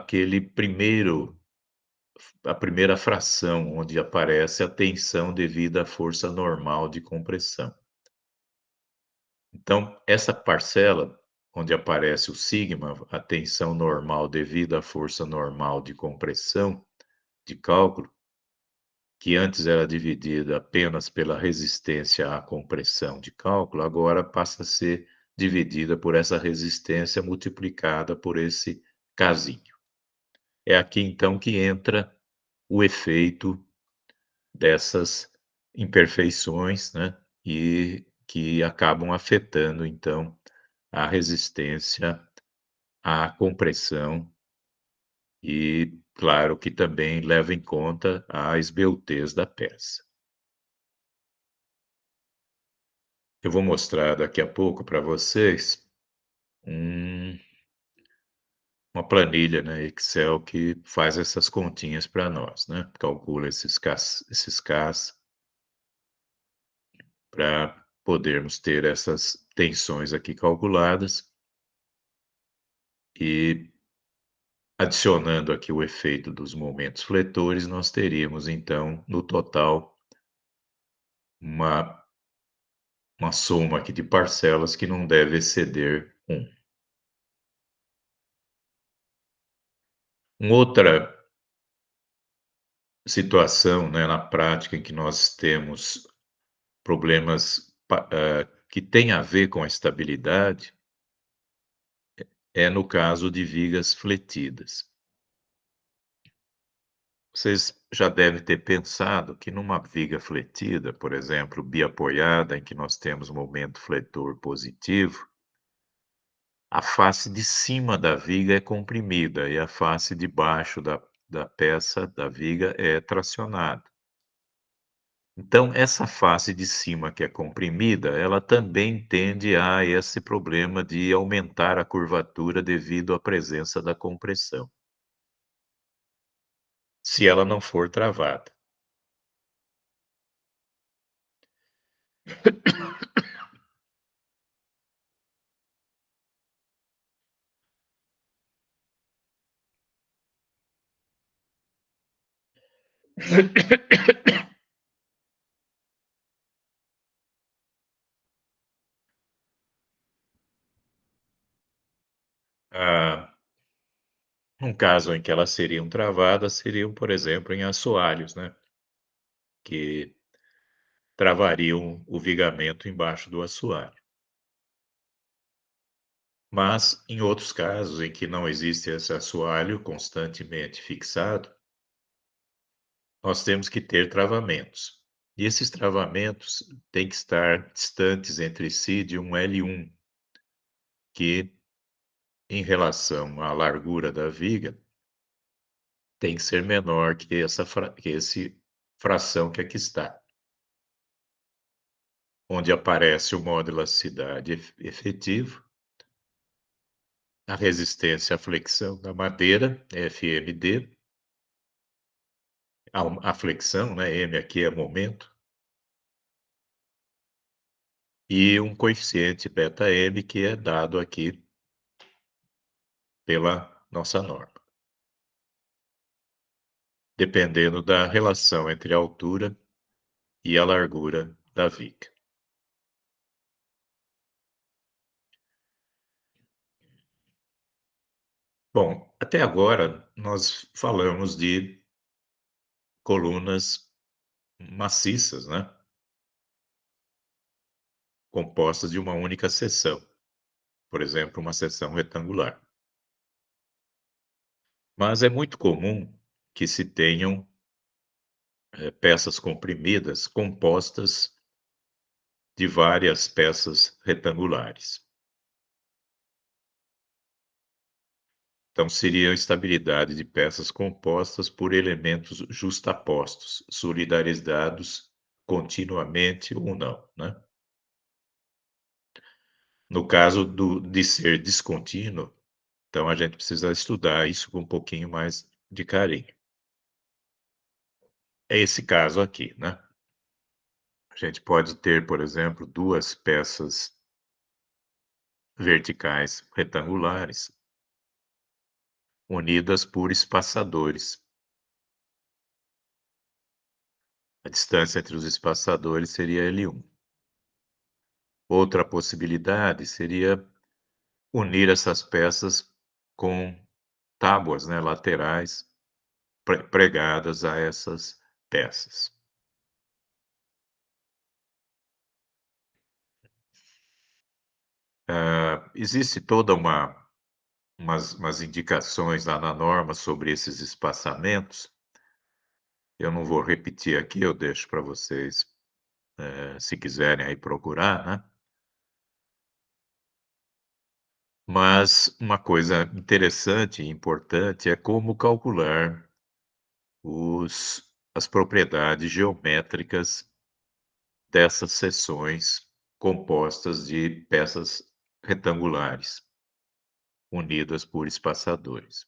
Speaker 1: primeira fração, onde aparece a tensão devida à força normal de compressão. Então, essa parcela, onde aparece o sigma, a tensão normal devida à força normal de compressão, de cálculo, que antes era dividida apenas pela resistência à compressão de cálculo, agora passa a ser dividida por essa resistência multiplicada por esse casinho. É aqui, então, que entra o efeito dessas imperfeições, né? E que acabam afetando, então, a resistência à compressão e, claro, que também leva em conta a esbeltez da peça. Eu vou mostrar daqui a pouco para vocês uma planilha, né, Excel que faz essas continhas para nós, né? Calcula esses Ks para podermos ter essas tensões aqui calculadas e adicionando aqui o efeito dos momentos fletores, nós teríamos então no total uma soma aqui de parcelas que não deve exceder 1. Uma outra situação, né, na prática em que nós temos problemas que têm a ver com a estabilidade é no caso de vigas fletidas. Vocês já devem ter pensado que numa viga fletida, por exemplo, biapoiada, em que nós temos momento fletor positivo, a face de cima da viga é comprimida e a face de baixo da peça da viga é tracionada. Então, essa face de cima que é comprimida, ela também tende a esse problema de aumentar a curvatura devido à presença da compressão, se ela não for travada. Um caso em que elas seriam travadas seriam, por exemplo, em assoalhos, né? Que travariam o vigamento embaixo do assoalho. Mas, em outros casos em que não existe esse assoalho constantemente fixado, nós temos que ter travamentos. E esses travamentos têm que estar distantes entre si de um L1, que, em relação à largura da viga, tem que ser menor que, que esse fração que aqui está. onde aparece o módulo elasticidade efetivo, a resistência à flexão da madeira, FMD, a flexão, né, M aqui é momento, e um coeficiente ΔM que é dado aqui pela nossa norma, dependendo da relação entre a altura e a largura da viga. Bom, até agora nós falamos de colunas maciças, né? Compostas de uma única seção, por exemplo, uma seção retangular. Mas é muito comum que se tenham peças comprimidas compostas de várias peças retangulares. Então, seria a estabilidade de peças compostas por elementos justapostos, solidarizados continuamente ou não, né? No caso de ser descontínuo, então a gente precisa estudar isso com um pouquinho mais de carinho. É esse caso aqui, né? A gente pode ter, por exemplo, duas peças verticais retangulares unidas por espaçadores. A distância entre os espaçadores seria L1. Outra possibilidade seria unir essas peças com tábuas, né, laterais pregadas a essas peças. Existe toda umas indicações lá na norma sobre esses espaçamentos. Eu não vou repetir aqui, eu deixo para vocês, se quiserem aí procurar, né? Mas uma coisa interessante e importante é como calcular as propriedades geométricas dessas seções compostas de peças retangulares, unidas por espaçadores.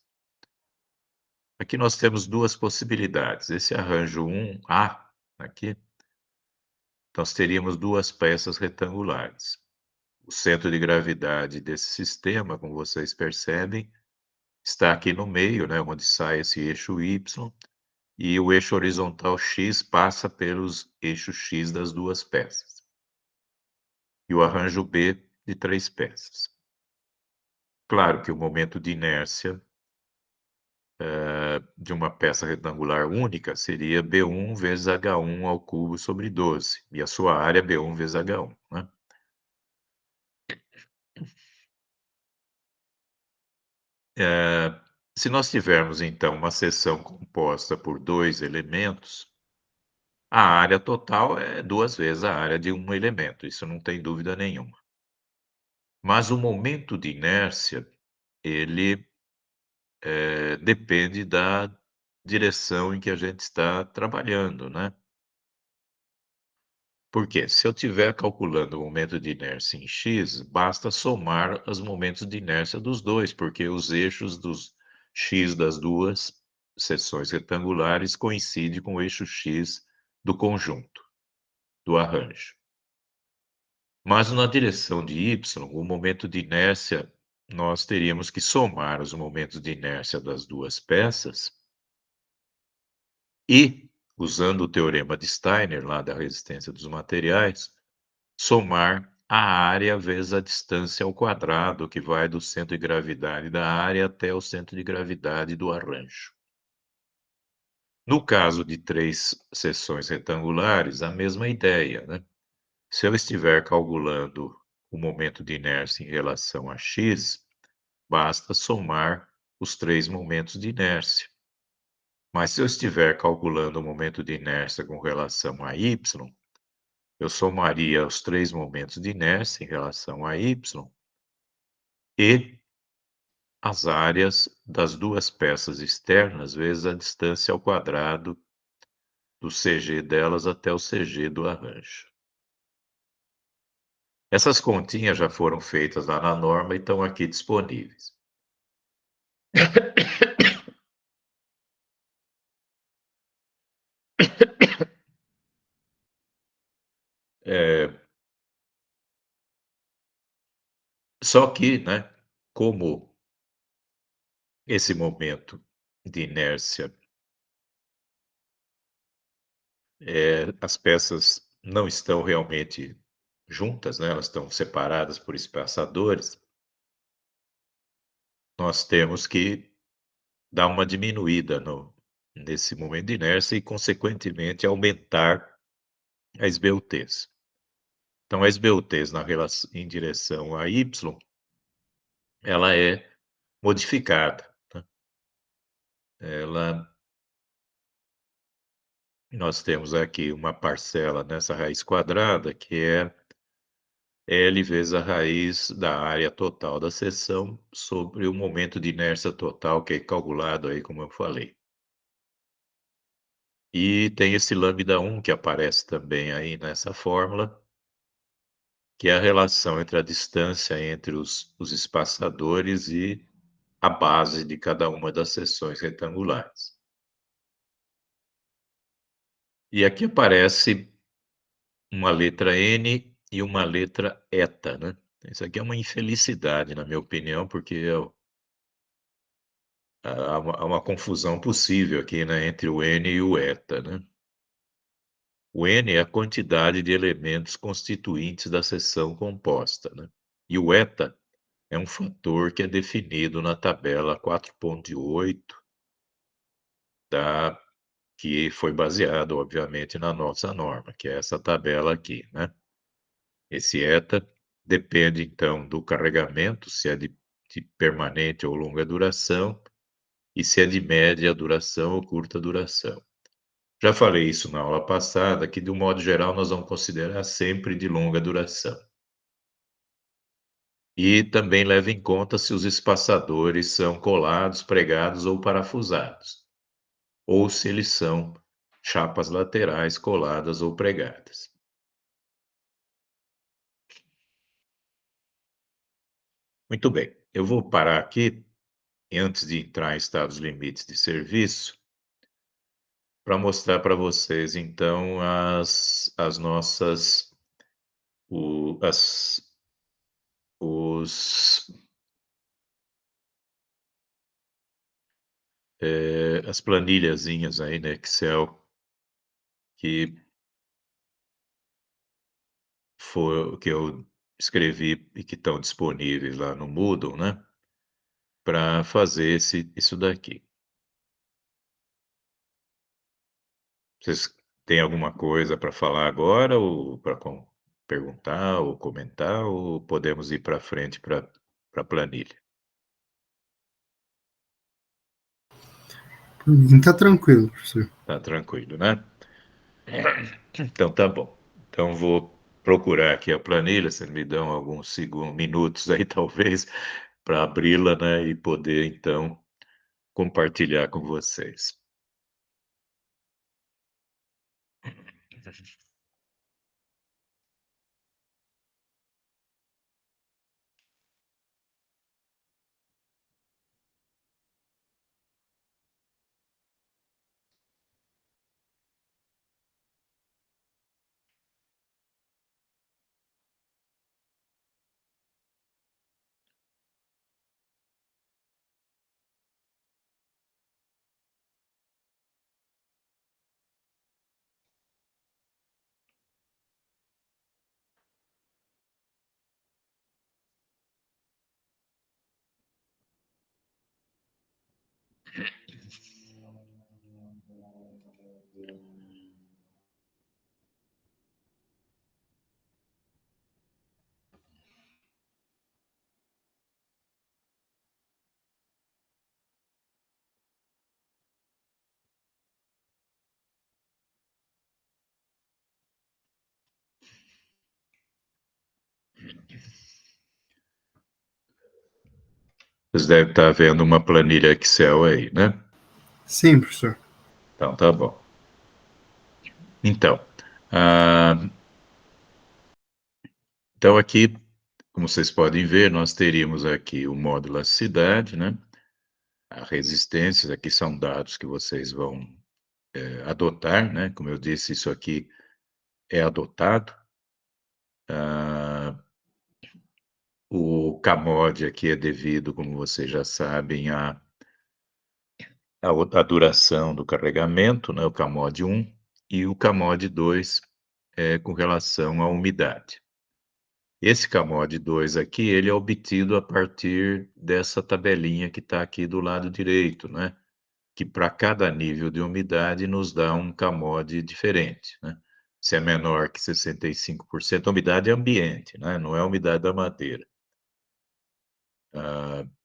Speaker 1: Aqui nós temos duas possibilidades. Esse arranjo 1A, aqui, nós teríamos duas peças retangulares. O centro de gravidade desse sistema, como vocês percebem, está aqui no meio, né, onde sai esse eixo Y, e o eixo horizontal X passa pelos eixos X das duas peças. E o arranjo B de 3 peças. Claro que o momento de inércia de uma peça retangular única seria B1 vezes H1 ao cubo sobre 12, e a sua área B1 vezes H1, né? Se nós tivermos, então, uma seção composta por 2 elementos, a área total é 2 vezes a área de um elemento, isso não tem dúvida nenhuma. Mas o momento de inércia, ele depende da direção em que a gente está trabalhando, né? Porque se eu estiver calculando o momento de inércia em x, basta somar os momentos de inércia dos dois, porque os eixos dos x das duas seções retangulares coincidem com o eixo x do conjunto, do arranjo. Mas na direção de y, o momento de inércia, nós teríamos que somar os momentos de inércia das duas peças e, usando o teorema de Steiner, lá da resistência dos materiais, somar a área vezes a distância ao quadrado, que vai do centro de gravidade da área até o centro de gravidade do arranjo. No caso de 3 seções retangulares, a mesma ideia, né? Se eu estiver calculando o momento de inércia em relação a x, basta somar os 3 momentos de inércia. Mas se eu estiver calculando o momento de inércia com relação a y, eu somaria os 3 momentos de inércia em relação a y e as áreas das duas peças externas vezes a distância ao quadrado do CG delas até o CG do arranjo. Essas continhas já foram feitas lá na norma e estão aqui disponíveis. Só que, né, como esse momento de inércia, as peças não estão realmente juntas, né, elas estão separadas por espaçadores, nós temos que dar uma diminuída nesse momento de inércia e, consequentemente, aumentar a esbeltez. Então, a esbeltez em direção a Y, ela é modificada, né? Nós temos aqui uma parcela nessa raiz quadrada, que é L vezes a raiz da área total da seção sobre o momento de inércia total, que é calculado aí, como eu falei. E tem esse lambda1 que aparece também aí nessa fórmula, que é a relação entre a distância entre os espaçadores e a base de cada uma das seções retangulares. E aqui aparece uma letra N e uma letra eta, né? Isso aqui é uma infelicidade, na minha opinião, porque há uma confusão possível aqui, né, entre o N e o eta, né? O N é a quantidade de elementos constituintes da seção composta, né? E o eta é um fator que é definido na tabela 4.8, que foi baseado, obviamente, na nossa norma, que é essa tabela aqui, né? Esse eta depende, então, do carregamento, se é de permanente ou longa duração, e se é de média duração ou curta duração. Já falei isso na aula passada, que, de um modo geral, nós vamos considerar sempre de longa duração. E também leva em conta se os espaçadores são colados, pregados ou parafusados, ou se eles são chapas laterais coladas ou pregadas. Muito bem, eu vou parar aqui, antes de entrar em estados limites de serviço, para mostrar para vocês, então, as nossas, as planilhazinhas aí no Excel que eu escrevi e que estão disponíveis lá no Moodle, né? Para fazer isso daqui. Vocês têm alguma coisa para falar agora, ou para perguntar, ou comentar, ou podemos ir para frente para a planilha?
Speaker 4: Por mim tá tranquilo, professor.
Speaker 1: Tá tranquilo, né? Então tá bom. Então vou procurar aqui a planilha, vocês me dão alguns minutos aí, talvez, para abri-la, né, e poder, então, compartilhar com vocês. Vocês devem estar vendo uma planilha Excel aí, né?
Speaker 4: Sim, professor.
Speaker 1: Então, tá bom. Então, Então aqui, como vocês podem ver, nós teríamos aqui o modo elasticidade, né? A resistência, aqui são dados que vocês vão adotar, né? Como eu disse, isso aqui é adotado. O CAMOD aqui é devido, como vocês já sabem, a duração do carregamento, né? O CAMOD 1, e o CAMOD 2 é com relação à umidade. Esse CAMOD 2 aqui, ele é obtido a partir dessa tabelinha que está aqui do lado direito, né? Que para cada nível de umidade nos dá um CAMOD diferente, né? Se é menor que 65%, a umidade é ambiente, né? Não é a umidade da madeira.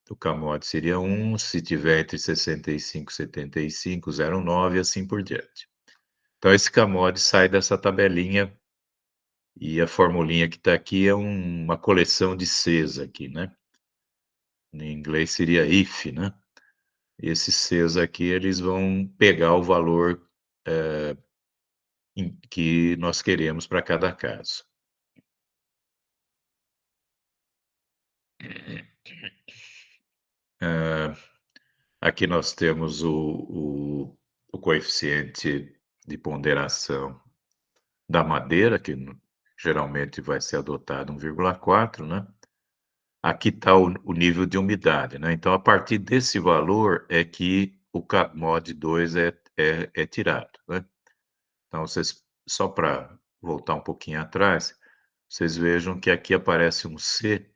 Speaker 1: O CAMOD seria 1, se tiver entre 65 e 75, 0,9 e assim por diante. Então, esse CAMOD sai dessa tabelinha e a formulinha que está aqui é uma coleção de Cs aqui, né? Em inglês seria if, né? E esses Cs aqui, eles vão pegar o valor que nós queremos para cada caso. Aqui nós temos o coeficiente de ponderação da madeira, que geralmente vai ser adotado 1,4, né? Aqui está o nível de umidade, né? Então, a partir desse valor é que o CAMOD 2 é tirado, né? Então, só para voltar um pouquinho atrás, vocês vejam que aqui aparece um C,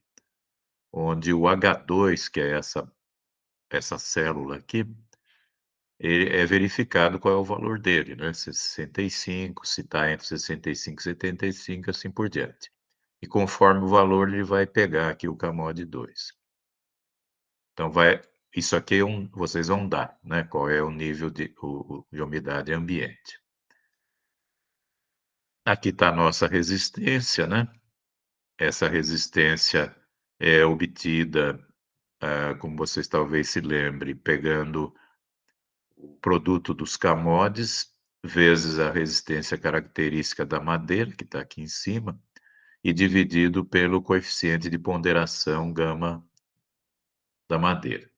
Speaker 1: onde o H2, que é essa célula aqui, ele é verificado qual é o valor dele, né? 65, se está entre 65 e 75, assim por diante. E conforme o valor, ele vai pegar aqui o CAMOD 2. Então, isso aqui vocês vão dar, né? Qual é o nível de umidade ambiente. Aqui está a nossa resistência, né? Essa resistência é obtida, como vocês talvez se lembrem, pegando o produto dos CAMODs vezes a resistência característica da madeira, que está aqui em cima, e dividido pelo coeficiente de ponderação gama da madeira.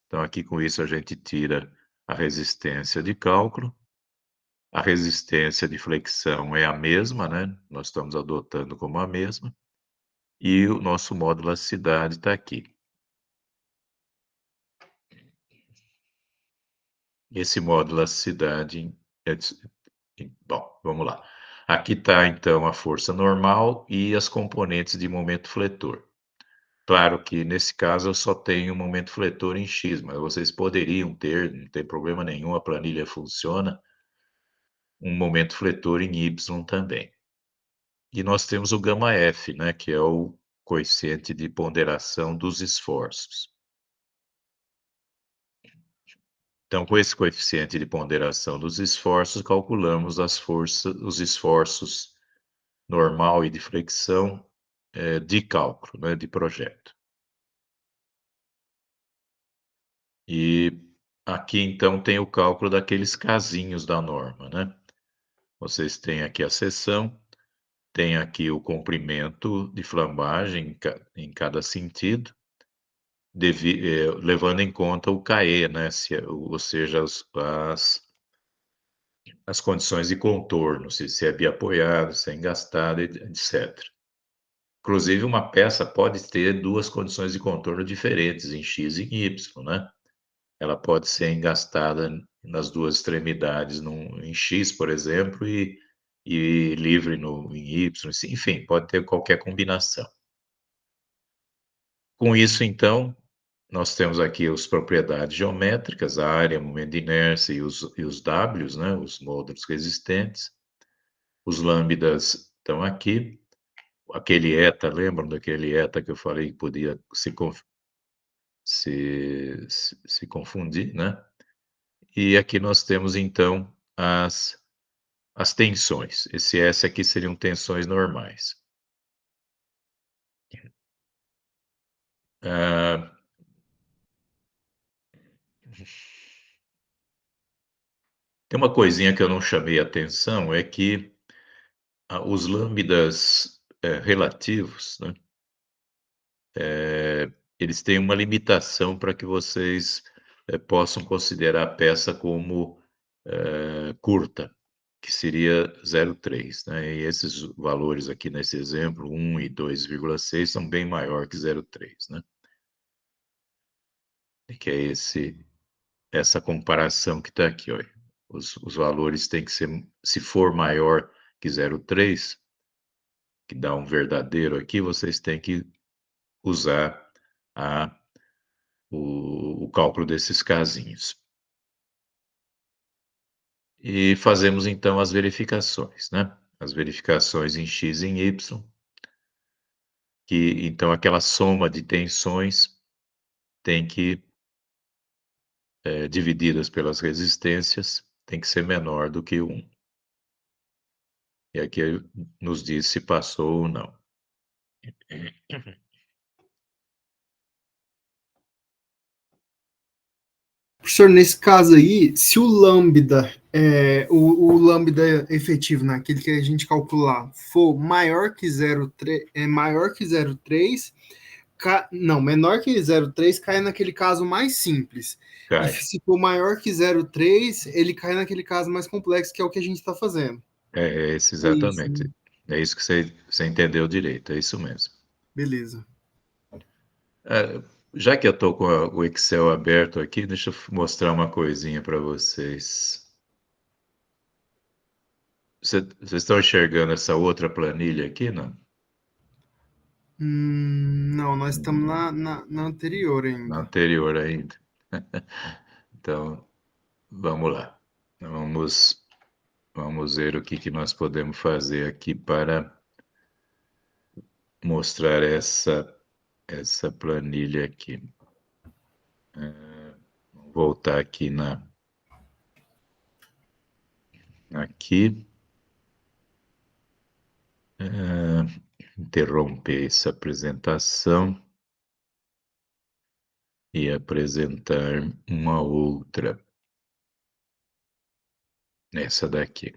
Speaker 1: Então, aqui com isso a gente tira a resistência de cálculo, a resistência de flexão é a mesma, né? Nós estamos adotando como a mesma, e o nosso módulo elasticidade está aqui. Esse módulo elasticidade bom, vamos lá. Aqui está, então, a força normal e as componentes de momento fletor. Claro que, nesse caso, eu só tenho momento fletor em X, mas vocês poderiam ter, não tem problema nenhum, a planilha funciona, um momento fletor em Y também. E nós temos o gama F, né, que é o coeficiente de ponderação dos esforços. Então, com esse coeficiente de ponderação dos esforços, calculamos os esforços normal e de flexão de cálculo, né, de projeto. E aqui, então, tem o cálculo daqueles casinhos da norma, né? Vocês têm aqui a seção, tem aqui o comprimento de flambagem em cada sentido, levando em conta o KE, né? Ou seja, as condições de contorno, se é biapoiado, se é engastado, etc. Inclusive, uma peça pode ter duas condições de contorno diferentes, em X e em Y, né? Ela pode ser engastada nas duas extremidades, em X, por exemplo, e livre em Y, enfim, pode ter qualquer combinação. Com isso, então, nós temos aqui as propriedades geométricas, a área, momento de inércia e os Ws, né, os módulos resistentes. Os lambdas estão aqui. Aquele eta, lembram daquele eta que eu falei que podia se confundir, né? E aqui nós temos, então, as tensões. Esse S aqui seriam tensões normais. Ah, tem uma coisinha que eu não chamei a atenção, é que os lambdas relativos, né, eles têm uma limitação para que vocês possam considerar a peça como curta, que seria 0,3, né? E esses valores aqui nesse exemplo, 1 e 2,6, são bem maior que 0,3, né? E que é essa comparação que está aqui, olha. Os valores têm que ser, se for maior que 0,3, que dá um verdadeiro aqui, vocês têm que usar o cálculo desses casinhos. E fazemos então as verificações, né? As verificações em x e em y, que então aquela soma de tensões tem que, divididas pelas resistências, tem que ser menor do que 1. E aqui nos diz se passou ou não.
Speaker 4: Professor, nesse caso aí, se o lambda, o lambda efetivo, naquele que a gente calcular, for maior que 0,3, maior que 0,3, não, menor que 0,3 cai naquele caso mais simples. E
Speaker 1: Cai.
Speaker 4: se for maior que 0,3, ele cai naquele caso mais complexo, que é o que a gente está fazendo.
Speaker 1: É esse
Speaker 4: É isso,
Speaker 1: exatamente.
Speaker 4: né?
Speaker 1: É isso que você entendeu direito, é isso mesmo.
Speaker 4: Beleza.
Speaker 1: Já que eu estou com o Excel aberto aqui, deixa eu mostrar uma coisinha para vocês. Vocês estão enxergando essa outra planilha aqui, não?
Speaker 4: Não, nós estamos na anterior
Speaker 1: Na
Speaker 4: ainda.
Speaker 1: anterior ainda. Então, vamos lá. Vamos ver o que nós podemos fazer aqui para mostrar essa planilha aqui. Vou voltar aqui aqui. Interromper essa apresentação e apresentar uma outra. Essa daqui.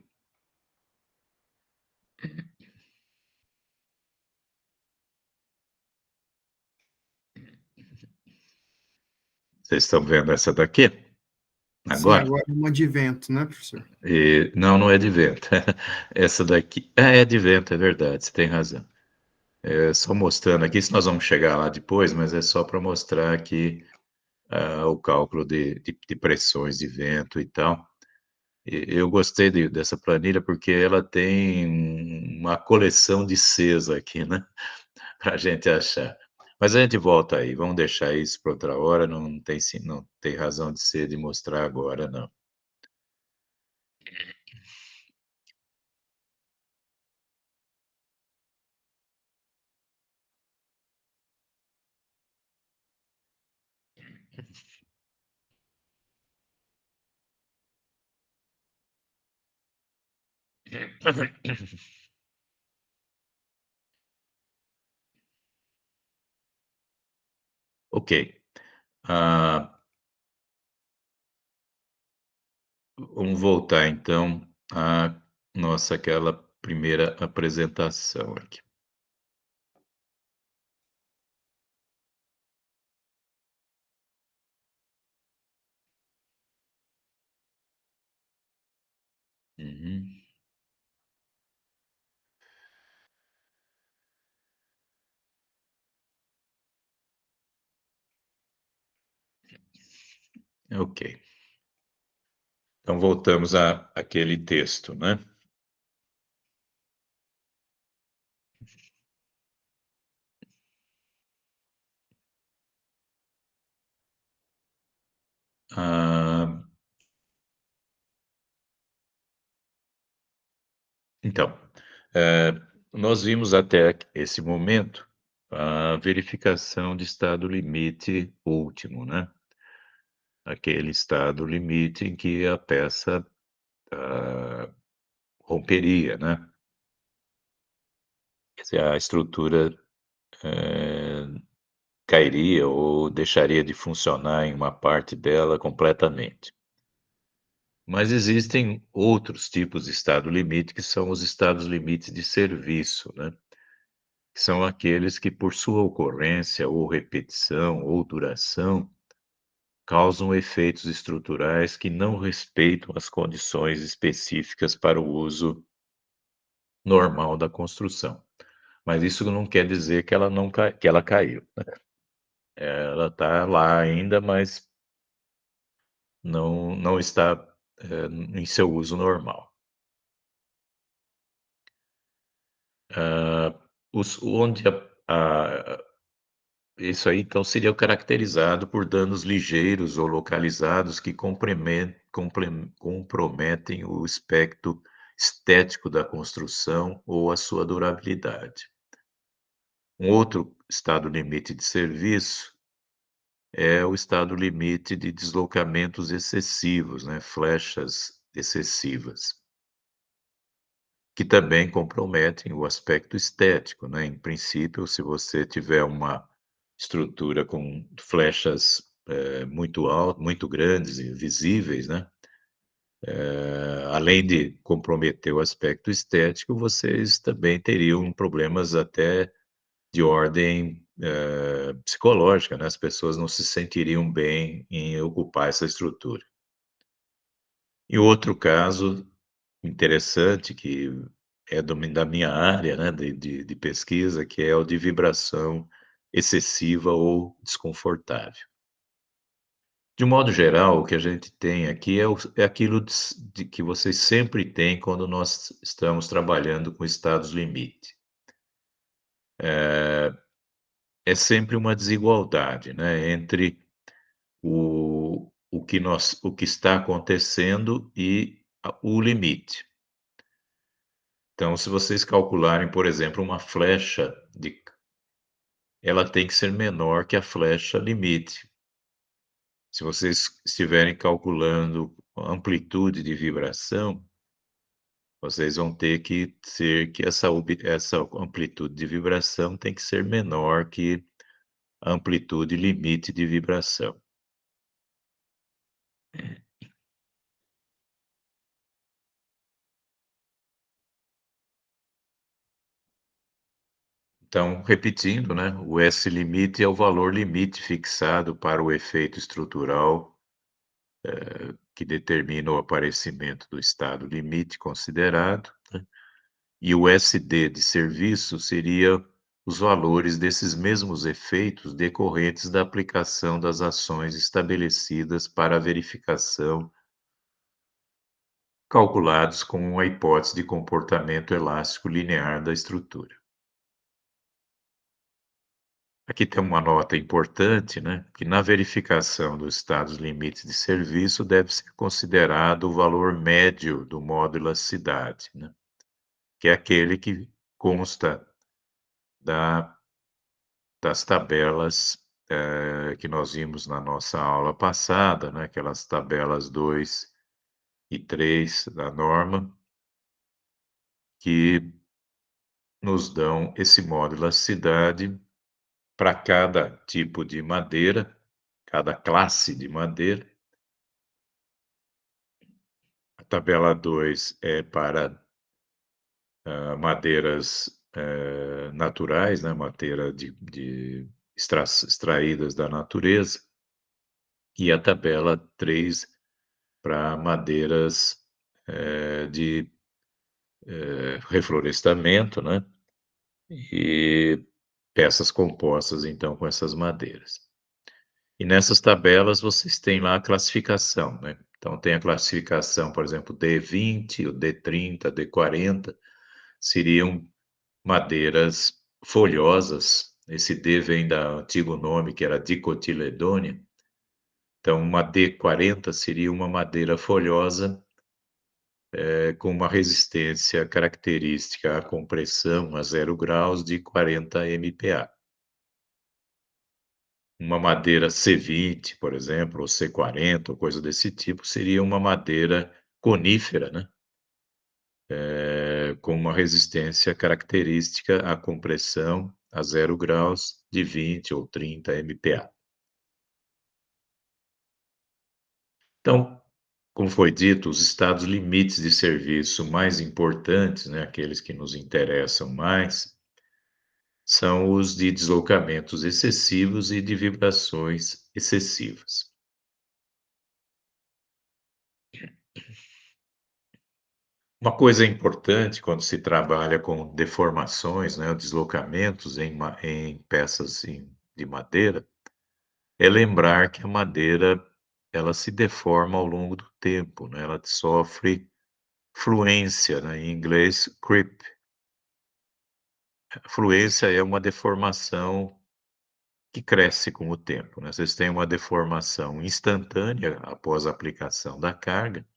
Speaker 1: Vocês estão vendo essa daqui?
Speaker 4: Sim,
Speaker 1: Agora?
Speaker 4: agora é um advento, né, professor?
Speaker 1: Não é de vento. Essa daqui. É de vento, é verdade, você tem razão. É só mostrando aqui, se nós vamos chegar lá depois, mas é só para mostrar aqui o cálculo de pressões de vento e tal. Eu gostei dessa planilha porque ela tem uma coleção de Cs aqui, né? Para a gente achar. Mas a gente volta aí, vamos deixar isso para outra hora, não tem razão de ser de mostrar agora, não. Ok. Vamos voltar então à nossa aquela primeira apresentação aqui. Uhum. Ok. Então voltamos àquele texto, né? Ah, então, nós vimos até esse momento a verificação de estado limite último, né? Aquele estado limite em que a peça romperia, né? Quer dizer, a estrutura cairia ou deixaria de funcionar em uma parte dela completamente. Mas existem outros tipos de estado limite, que são os estados limites de serviço, né? que são aqueles que, por sua ocorrência ou repetição ou duração, causam efeitos estruturais que não respeitam as condições específicas para o uso normal da construção. Mas isso não quer dizer que ela não que ela caiu, né. Ela está lá ainda, mas não está, em seu uso normal. Ah, onde isso aí, então, seria caracterizado por danos ligeiros ou localizados que comprometem o aspecto estético da construção ou a sua durabilidade. Um outro estado limite de serviço é o estado limite de deslocamentos excessivos, né, flechas excessivas, que também comprometem o aspecto estético, né. Em princípio, se você tiver uma estrutura com flechas, muito grandes e visíveis, né, além de comprometer o aspecto estético, vocês também teriam problemas até de ordem, psicológica, né, as pessoas não se sentiriam bem em ocupar essa estrutura. E outro caso interessante que é da minha área, né, de pesquisa, que é o de vibração excessiva ou desconfortável. De um modo geral, o que a gente tem aqui é aquilo de que vocês sempre têm quando nós estamos trabalhando com estados limite. É sempre uma desigualdade, né, entre o que está acontecendo e o limite. Então, se vocês calcularem, por exemplo, uma flecha ela tem que ser menor que a flecha limite. Se vocês estiverem calculando a amplitude de vibração, vocês vão ter que ser que essa amplitude de vibração tem que ser menor que a amplitude limite de vibração. Então, repetindo, né, o S-limite é o valor limite fixado para o efeito estrutural, que determina o aparecimento do estado limite considerado, né, e o SD de serviço seria os valores desses mesmos efeitos decorrentes da aplicação das ações estabelecidas para a verificação, calculados com a hipótese de comportamento elástico linear da estrutura. Aqui tem uma nota importante, né, que na verificação dos estados limites de serviço deve ser considerado o valor médio do módulo elasticidade, né, que é aquele que consta da das tabelas, que nós vimos na nossa aula passada, né, aquelas tabelas 2 e 3 da norma, que nos dão esse módulo elasticidade para cada tipo de madeira, cada classe de madeira. A tabela 2 é para, madeiras, naturais, né, madeira de extraídas da natureza, e a tabela 3 para madeiras, de, reflorestamento, né, e peças compostas, então, com essas madeiras. E nessas tabelas vocês têm lá a classificação, né. Então tem a classificação, por exemplo, D20, o D30, D40, seriam madeiras folhosas. Esse D vem da antigo nome que era dicotiledônia. Então uma D40 seria uma madeira folhosa, com uma resistência característica à compressão a 0 graus de 40 MPa. Uma madeira C20, por exemplo, ou C40, ou coisa desse tipo, seria uma madeira conífera, né, com uma resistência característica à compressão a 0 graus de 20 ou 30 MPa. Então, como foi dito, os estados limites de serviço mais importantes, né, aqueles que nos interessam mais, são os de deslocamentos excessivos e de vibrações excessivas. Uma coisa importante quando se trabalha com deformações, né, deslocamentos em peças de madeira, é lembrar que a madeira ela se deforma ao longo do tempo, né, ela sofre fluência, né, em inglês creep. Fluência é uma deformação que cresce com o tempo, né? Vocês têm uma deformação instantânea após a aplicação da carga,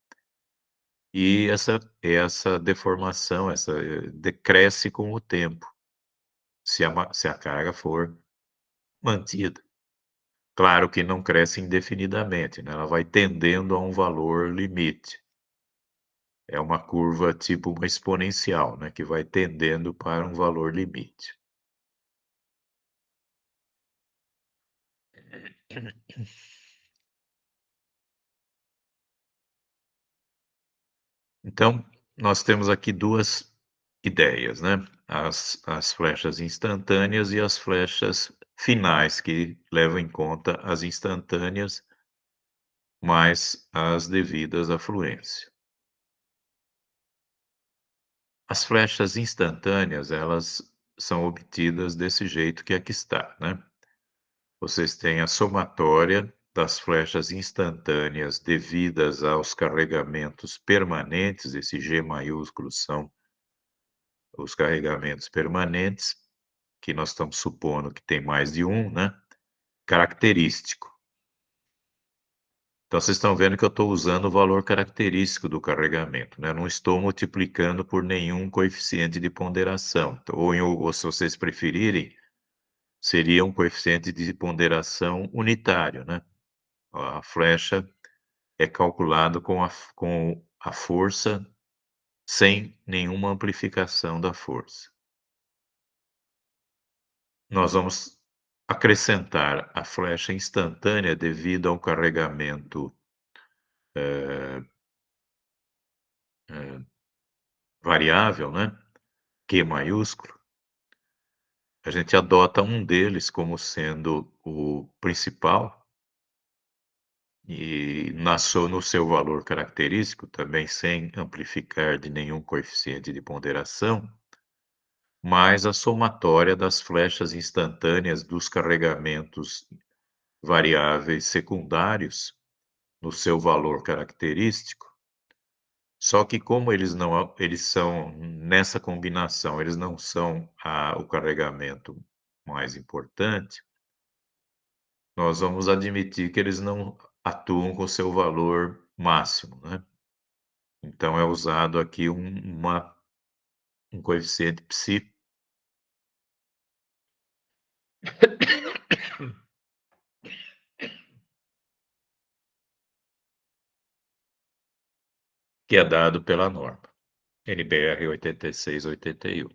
Speaker 1: e essa deformação, decresce com o tempo, se a carga for mantida. Claro que não cresce indefinidamente, né? Ela vai tendendo a um valor limite. É uma curva tipo uma exponencial, né? Que vai tendendo para um valor limite. Então, nós temos aqui duas ideias, né? As flechas instantâneas e as flechas finais, que levam em conta as instantâneas mais as devidas à fluência. As flechas instantâneas, elas são obtidas desse jeito que aqui está, né? Vocês têm a somatória das flechas instantâneas devidas aos carregamentos permanentes, esse G maiúsculo são os carregamentos permanentes, que nós estamos supondo que tem mais de um, né? Característico. Então, vocês estão vendo que eu estou usando o valor característico do carregamento, né? Não estou multiplicando por nenhum coeficiente de ponderação. Então, ou se vocês preferirem, seria um coeficiente de ponderação unitário, né? A flecha é calculado com a força sem nenhuma amplificação da força. Nós vamos acrescentar a flecha instantânea devido a um carregamento variável, né? Q maiúsculo. A gente adota um deles como sendo o principal e no seu valor característico, também sem amplificar de nenhum coeficiente de ponderação, mais a somatória das flechas instantâneas dos carregamentos variáveis secundários no seu valor característico. Só que como eles são nessa combinação, eles não são o carregamento mais importante, nós vamos admitir que eles não atuam com seu valor máximo, né? Então é usado aqui um coeficiente psi que é dado pela norma NBR 8681.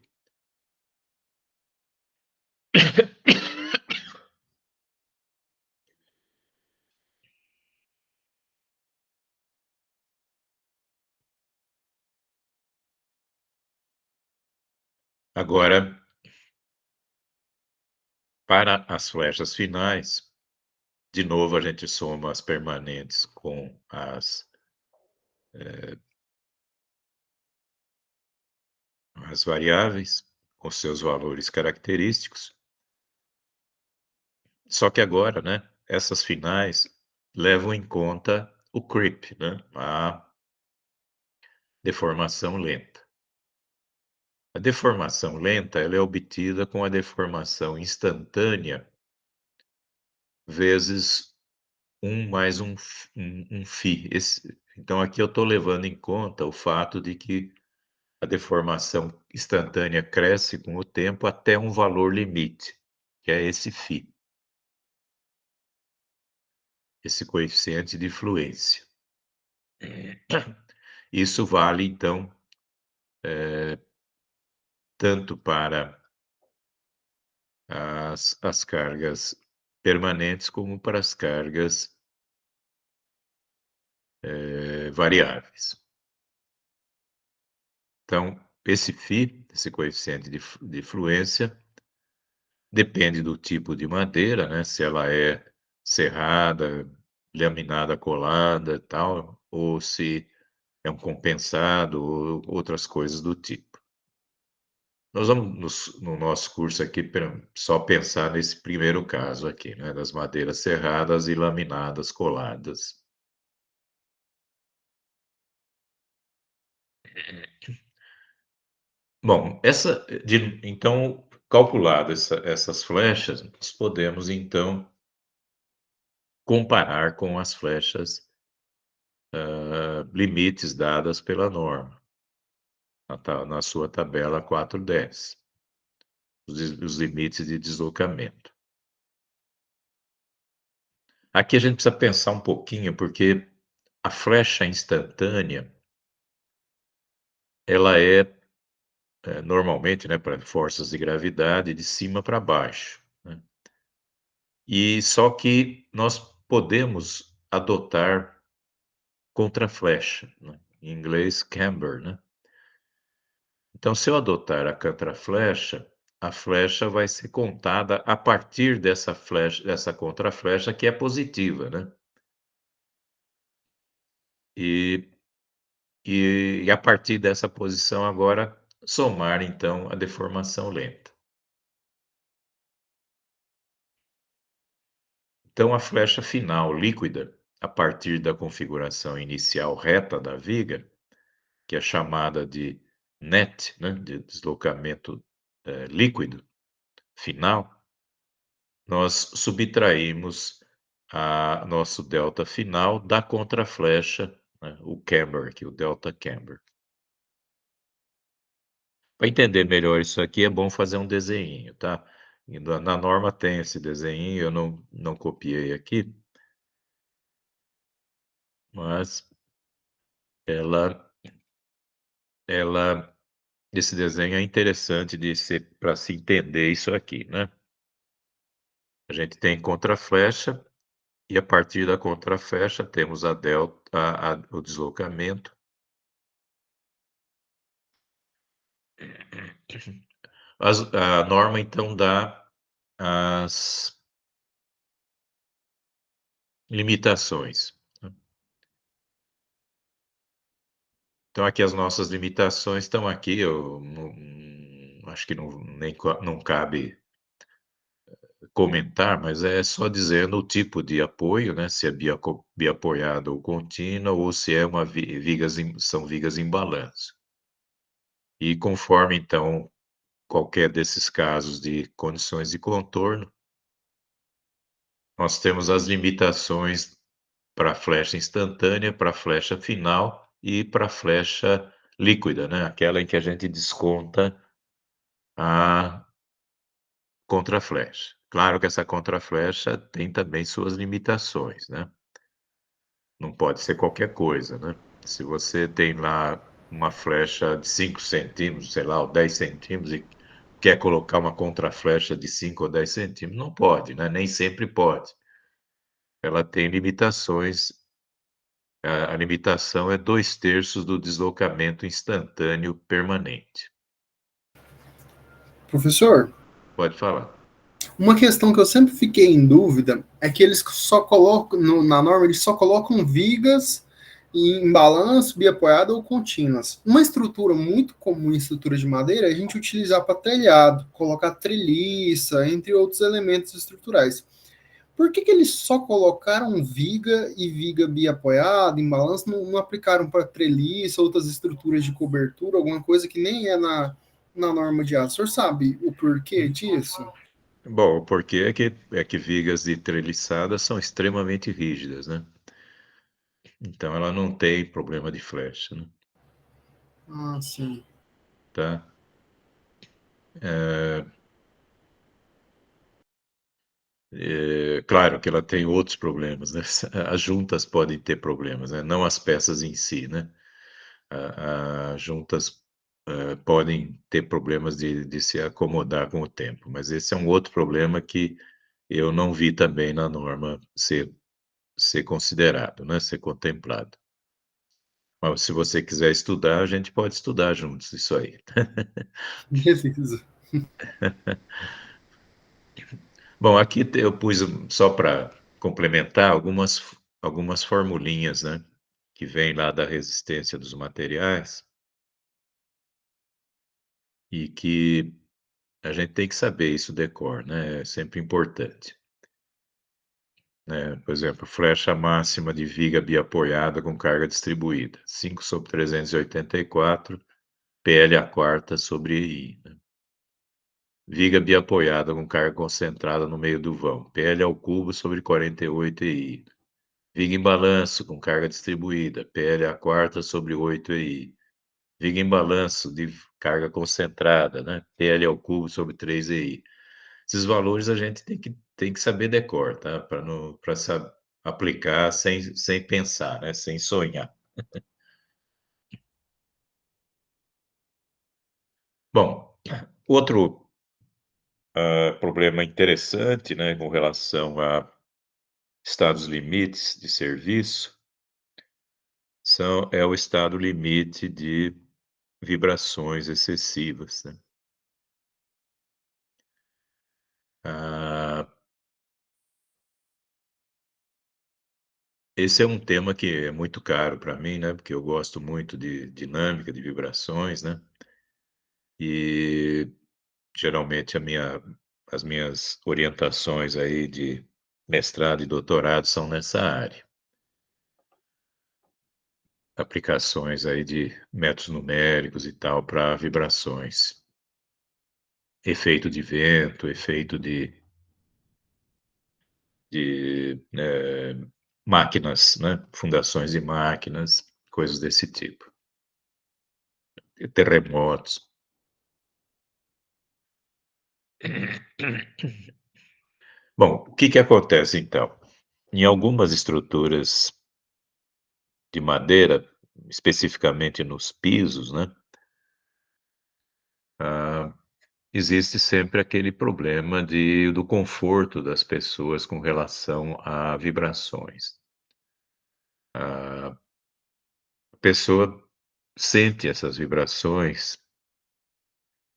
Speaker 1: Agora, para as flechas finais, de novo a gente soma as permanentes com as variáveis, com seus valores característicos. Só que agora, né, essas finais levam em conta o creep, né, a deformação lenta. A deformação lenta ela é obtida com a deformação instantânea vezes 1 mais um φ. Então, aqui eu estou levando em conta o fato de que a deformação instantânea cresce com o tempo até um valor limite, que é esse φ, esse coeficiente de fluência. Isso vale, então, tanto para as cargas permanentes como para as cargas variáveis. Então, esse φ, esse coeficiente de fluência, Depende do tipo de madeira, né? Se ela é serrada, laminada colada, tal, ou se é um compensado, ou outras coisas do tipo. Nós vamos no nosso curso aqui só pensar nesse primeiro caso aqui, né? Das madeiras serradas e laminadas coladas. Bom, então, calculadas essas flechas, nós podemos, então, comparar com as flechas limites dadas pela norma, na sua tabela 410, os limites de deslocamento. Aqui a gente precisa pensar um pouquinho, porque a flecha instantânea, ela normalmente, né, para forças de gravidade, de cima para baixo, né? E só que nós podemos adotar contraflecha, né? Em inglês, camber, né? Então, se eu adotar a contraflecha, a flecha vai ser contada a partir dessa flecha, dessa contraflecha que é positiva, né? E, e a partir dessa posição agora somar então a deformação lenta. Então, a flecha final líquida, a partir da configuração inicial reta da viga, que é chamada de net, né, de deslocamento líquido final, nós subtraímos nosso delta final da contraflecha, né, o camber aqui, o delta camber. Para entender melhor isso aqui, é bom fazer um desenho, tá? E na norma tem esse desenho, eu não copiei aqui, mas ela, esse desenho é interessante para se entender isso aqui, né? A gente tem contraflecha e a partir da contraflecha temos a delta, o deslocamento. A norma então dá as limitações, né? Então aqui as nossas limitações estão aqui, eu acho que não cabe comentar, mas é só dizendo o tipo de apoio, né? Se é biapoiado ou contínuo, ou se é são vigas em balanço. E conforme, então, qualquer desses casos de condições de contorno, nós temos as limitações para a flecha instantânea, para a flecha final e para a flecha líquida, né? Aquela em que a gente desconta a contraflecha. Claro que essa contraflecha tem também suas limitações, né? Não pode ser qualquer coisa, né? Se você tem lá uma flecha de 5 centímetros, sei lá, ou 10 centímetros, e quer colocar uma contraflecha de 5 ou 10 centímetros, não pode, né? Nem sempre pode. Ela tem limitações. A limitação é 2/3 do deslocamento instantâneo permanente.
Speaker 4: Professor,
Speaker 1: Pode falar.
Speaker 4: uma questão que eu sempre fiquei em dúvida é que eles só colocam, na norma, eles só colocam vigas em balanço, biapoiada ou contínuas. Uma estrutura muito comum em estrutura de madeira é a gente utilizar para telhado, colocar treliça, entre outros elementos estruturais. Por que eles só colocaram viga e viga biapoiada em balanço, não aplicaram para treliça, outras estruturas de cobertura, alguma coisa que nem é na norma de aço? O senhor sabe o porquê disso?
Speaker 1: Bom, o porquê é que vigas de treliçada são extremamente rígidas, né? Então ela não tem problema de flecha, né?
Speaker 4: Ah, sim.
Speaker 1: Tá? Claro que ela tem outros problemas, né? As juntas podem ter problemas, né? Não as peças em si, né? As juntas podem ter problemas de se acomodar com o tempo, mas esse é um outro problema que eu não vi também na norma ser considerado, né? Ser contemplado. Mas se você quiser estudar, a gente pode estudar juntos isso aí.
Speaker 4: Beleza.
Speaker 1: Bom, aqui eu pus, só para complementar, algumas formulinhas, né, que vêm lá da resistência dos materiais e que a gente tem que saber isso decor, né, é sempre importante. Né? Por exemplo, flecha máxima de viga biapoiada com carga distribuída, 5/384, PL a quarta sobre I. Né? Viga biapoiada com carga concentrada no meio do vão, PL ao cubo sobre 48 EI. Viga em balanço com carga distribuída, PL a quarta sobre 8 EI. Viga em balanço de carga concentrada, né? PL ao cubo sobre 3 EI. Esses valores a gente tem que saber decor, tá? Para aplicar sem pensar, né? Sem sonhar. Bom, outro problema interessante, né, com relação a estados limites de serviço é o estado limite de vibrações excessivas, né? Ah, esse é um tema que é muito caro para mim, né? Porque eu gosto muito de dinâmica, de vibrações, né? E geralmente as minhas orientações aí de mestrado e doutorado são nessa área. Aplicações aí de métodos numéricos e tal para vibrações. Efeito de vento, efeito de máquinas, né? Fundações de máquinas, coisas desse tipo. Terremotos. Bom, o que acontece então? Em algumas estruturas de madeira, especificamente nos pisos, né? Ah, existe sempre aquele problema do conforto das pessoas com relação a vibrações. A pessoa sente essas vibrações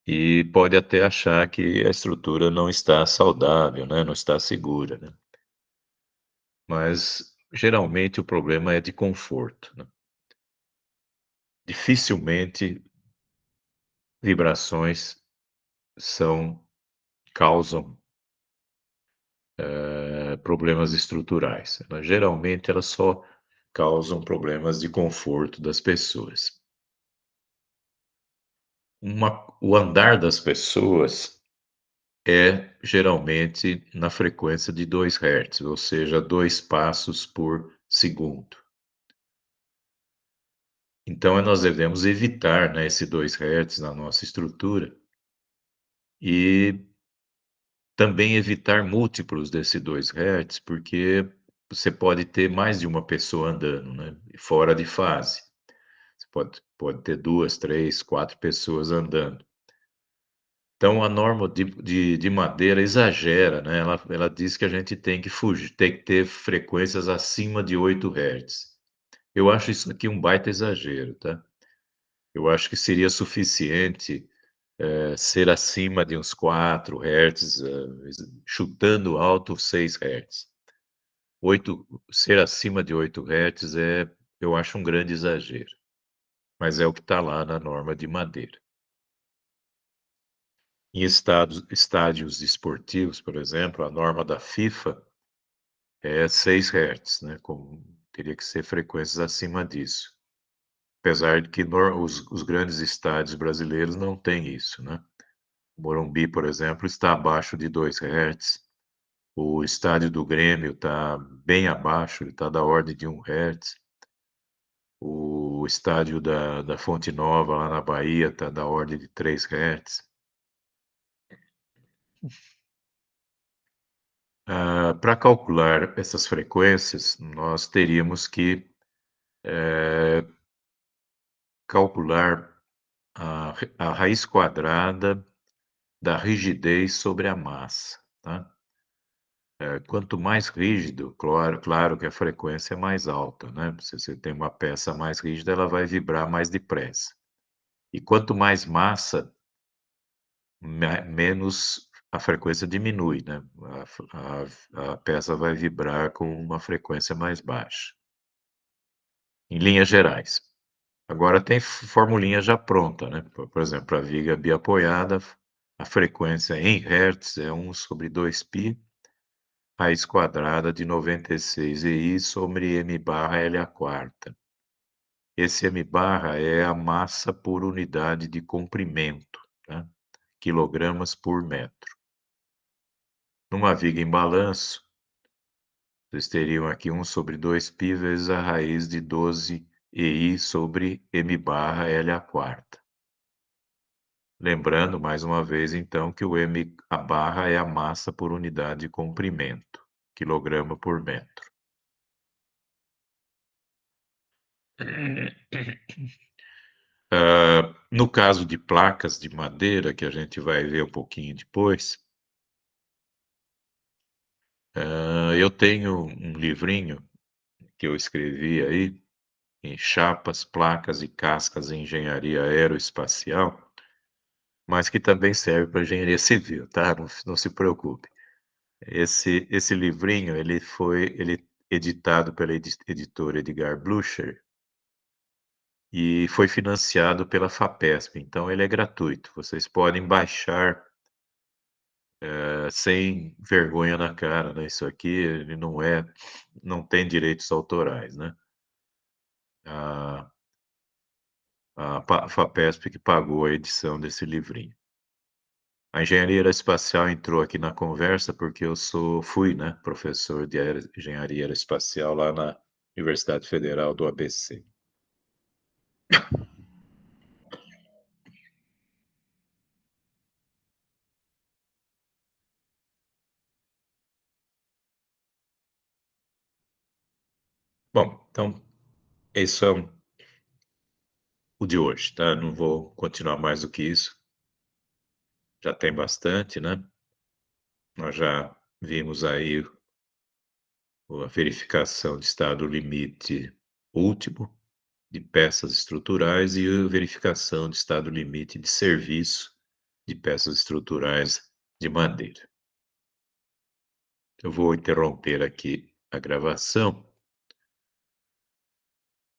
Speaker 1: e pode até achar que a estrutura não está saudável, né? Não está segura, né? Mas geralmente o problema é de conforto, né? Dificilmente vibrações causam problemas estruturais. Geralmente elas só causam problemas de conforto das pessoas. O andar das pessoas é geralmente na frequência de 2 Hz, ou seja, 2 passos por segundo. Então, nós devemos evitar, né, esse 2 Hz na nossa estrutura e também evitar múltiplos desse 2 Hz, porque você pode ter mais de uma pessoa andando, né, fora de fase. Você pode ter 2, 3, 4 pessoas andando. Então, a norma de madeira exagera, né? Ela diz que a gente tem que fugir, tem que ter frequências acima de 8 Hz. Eu acho isso aqui um baita exagero, tá? Eu acho que seria suficiente ser acima de uns 4 Hz, chutando alto 6 Hz. Ser acima de 8 Hz eu acho um grande exagero, mas é o que está lá na norma de madeira. Em estádios esportivos, por exemplo, a norma da FIFA é 6 Hz, né? Teria que ser frequências acima disso. Apesar de que os grandes estádios brasileiros não têm isso, né? O Morumbi, por exemplo, está abaixo de 2 Hz. O estádio do Grêmio está bem abaixo, ele está da ordem de 1 Hz. O estádio da Fonte Nova, lá na Bahia, está da ordem de 3 Hz. Para calcular essas frequências, nós teríamos que calcular a raiz quadrada da rigidez sobre a massa, tá? Quanto mais rígido, claro que a frequência é mais alta, né? Se você tem uma peça mais rígida, ela vai vibrar mais depressa. E quanto mais massa, menos a frequência diminui, né? A peça vai vibrar com uma frequência mais baixa, em linhas gerais. Agora tem formulinha já pronta, né? Por exemplo, a viga biapoiada, a frequência em hertz é 1/2π, raiz quadrada de 96 EI sobre m barra L à quarta. Esse m barra é a massa por unidade de comprimento, tá? Quilogramas por metro. Numa viga em balanço, vocês teriam aqui 1/2π vezes a raiz de 12 EI sobre m barra L à quarta. Lembrando, mais uma vez, então, que o m, a barra é a massa por unidade de comprimento, quilograma por metro. No caso de placas de madeira, que a gente vai ver um pouquinho depois, eu tenho um livrinho que eu escrevi aí, em chapas, placas e cascas em engenharia aeroespacial, mas que também serve para engenharia civil, tá? Não se preocupe. Esse livrinho, ele foi editado pela editora Edgar Blucher e foi financiado pela FAPESP, então ele é gratuito. Vocês podem baixar sem vergonha na cara, né? Isso aqui ele não tem direitos autorais, né? A FAPESP que pagou a edição desse livrinho. A engenharia aeroespacial entrou aqui na conversa porque eu fui, né, professor de engenharia aeroespacial lá na Universidade Federal do ABC. Bom, então, esse é o de hoje, tá? Não vou continuar mais do que isso. Já tem bastante, né? Nós já vimos aí a verificação de estado limite último de peças estruturais e a verificação de estado limite de serviço de peças estruturais de madeira. Eu vou interromper aqui a gravação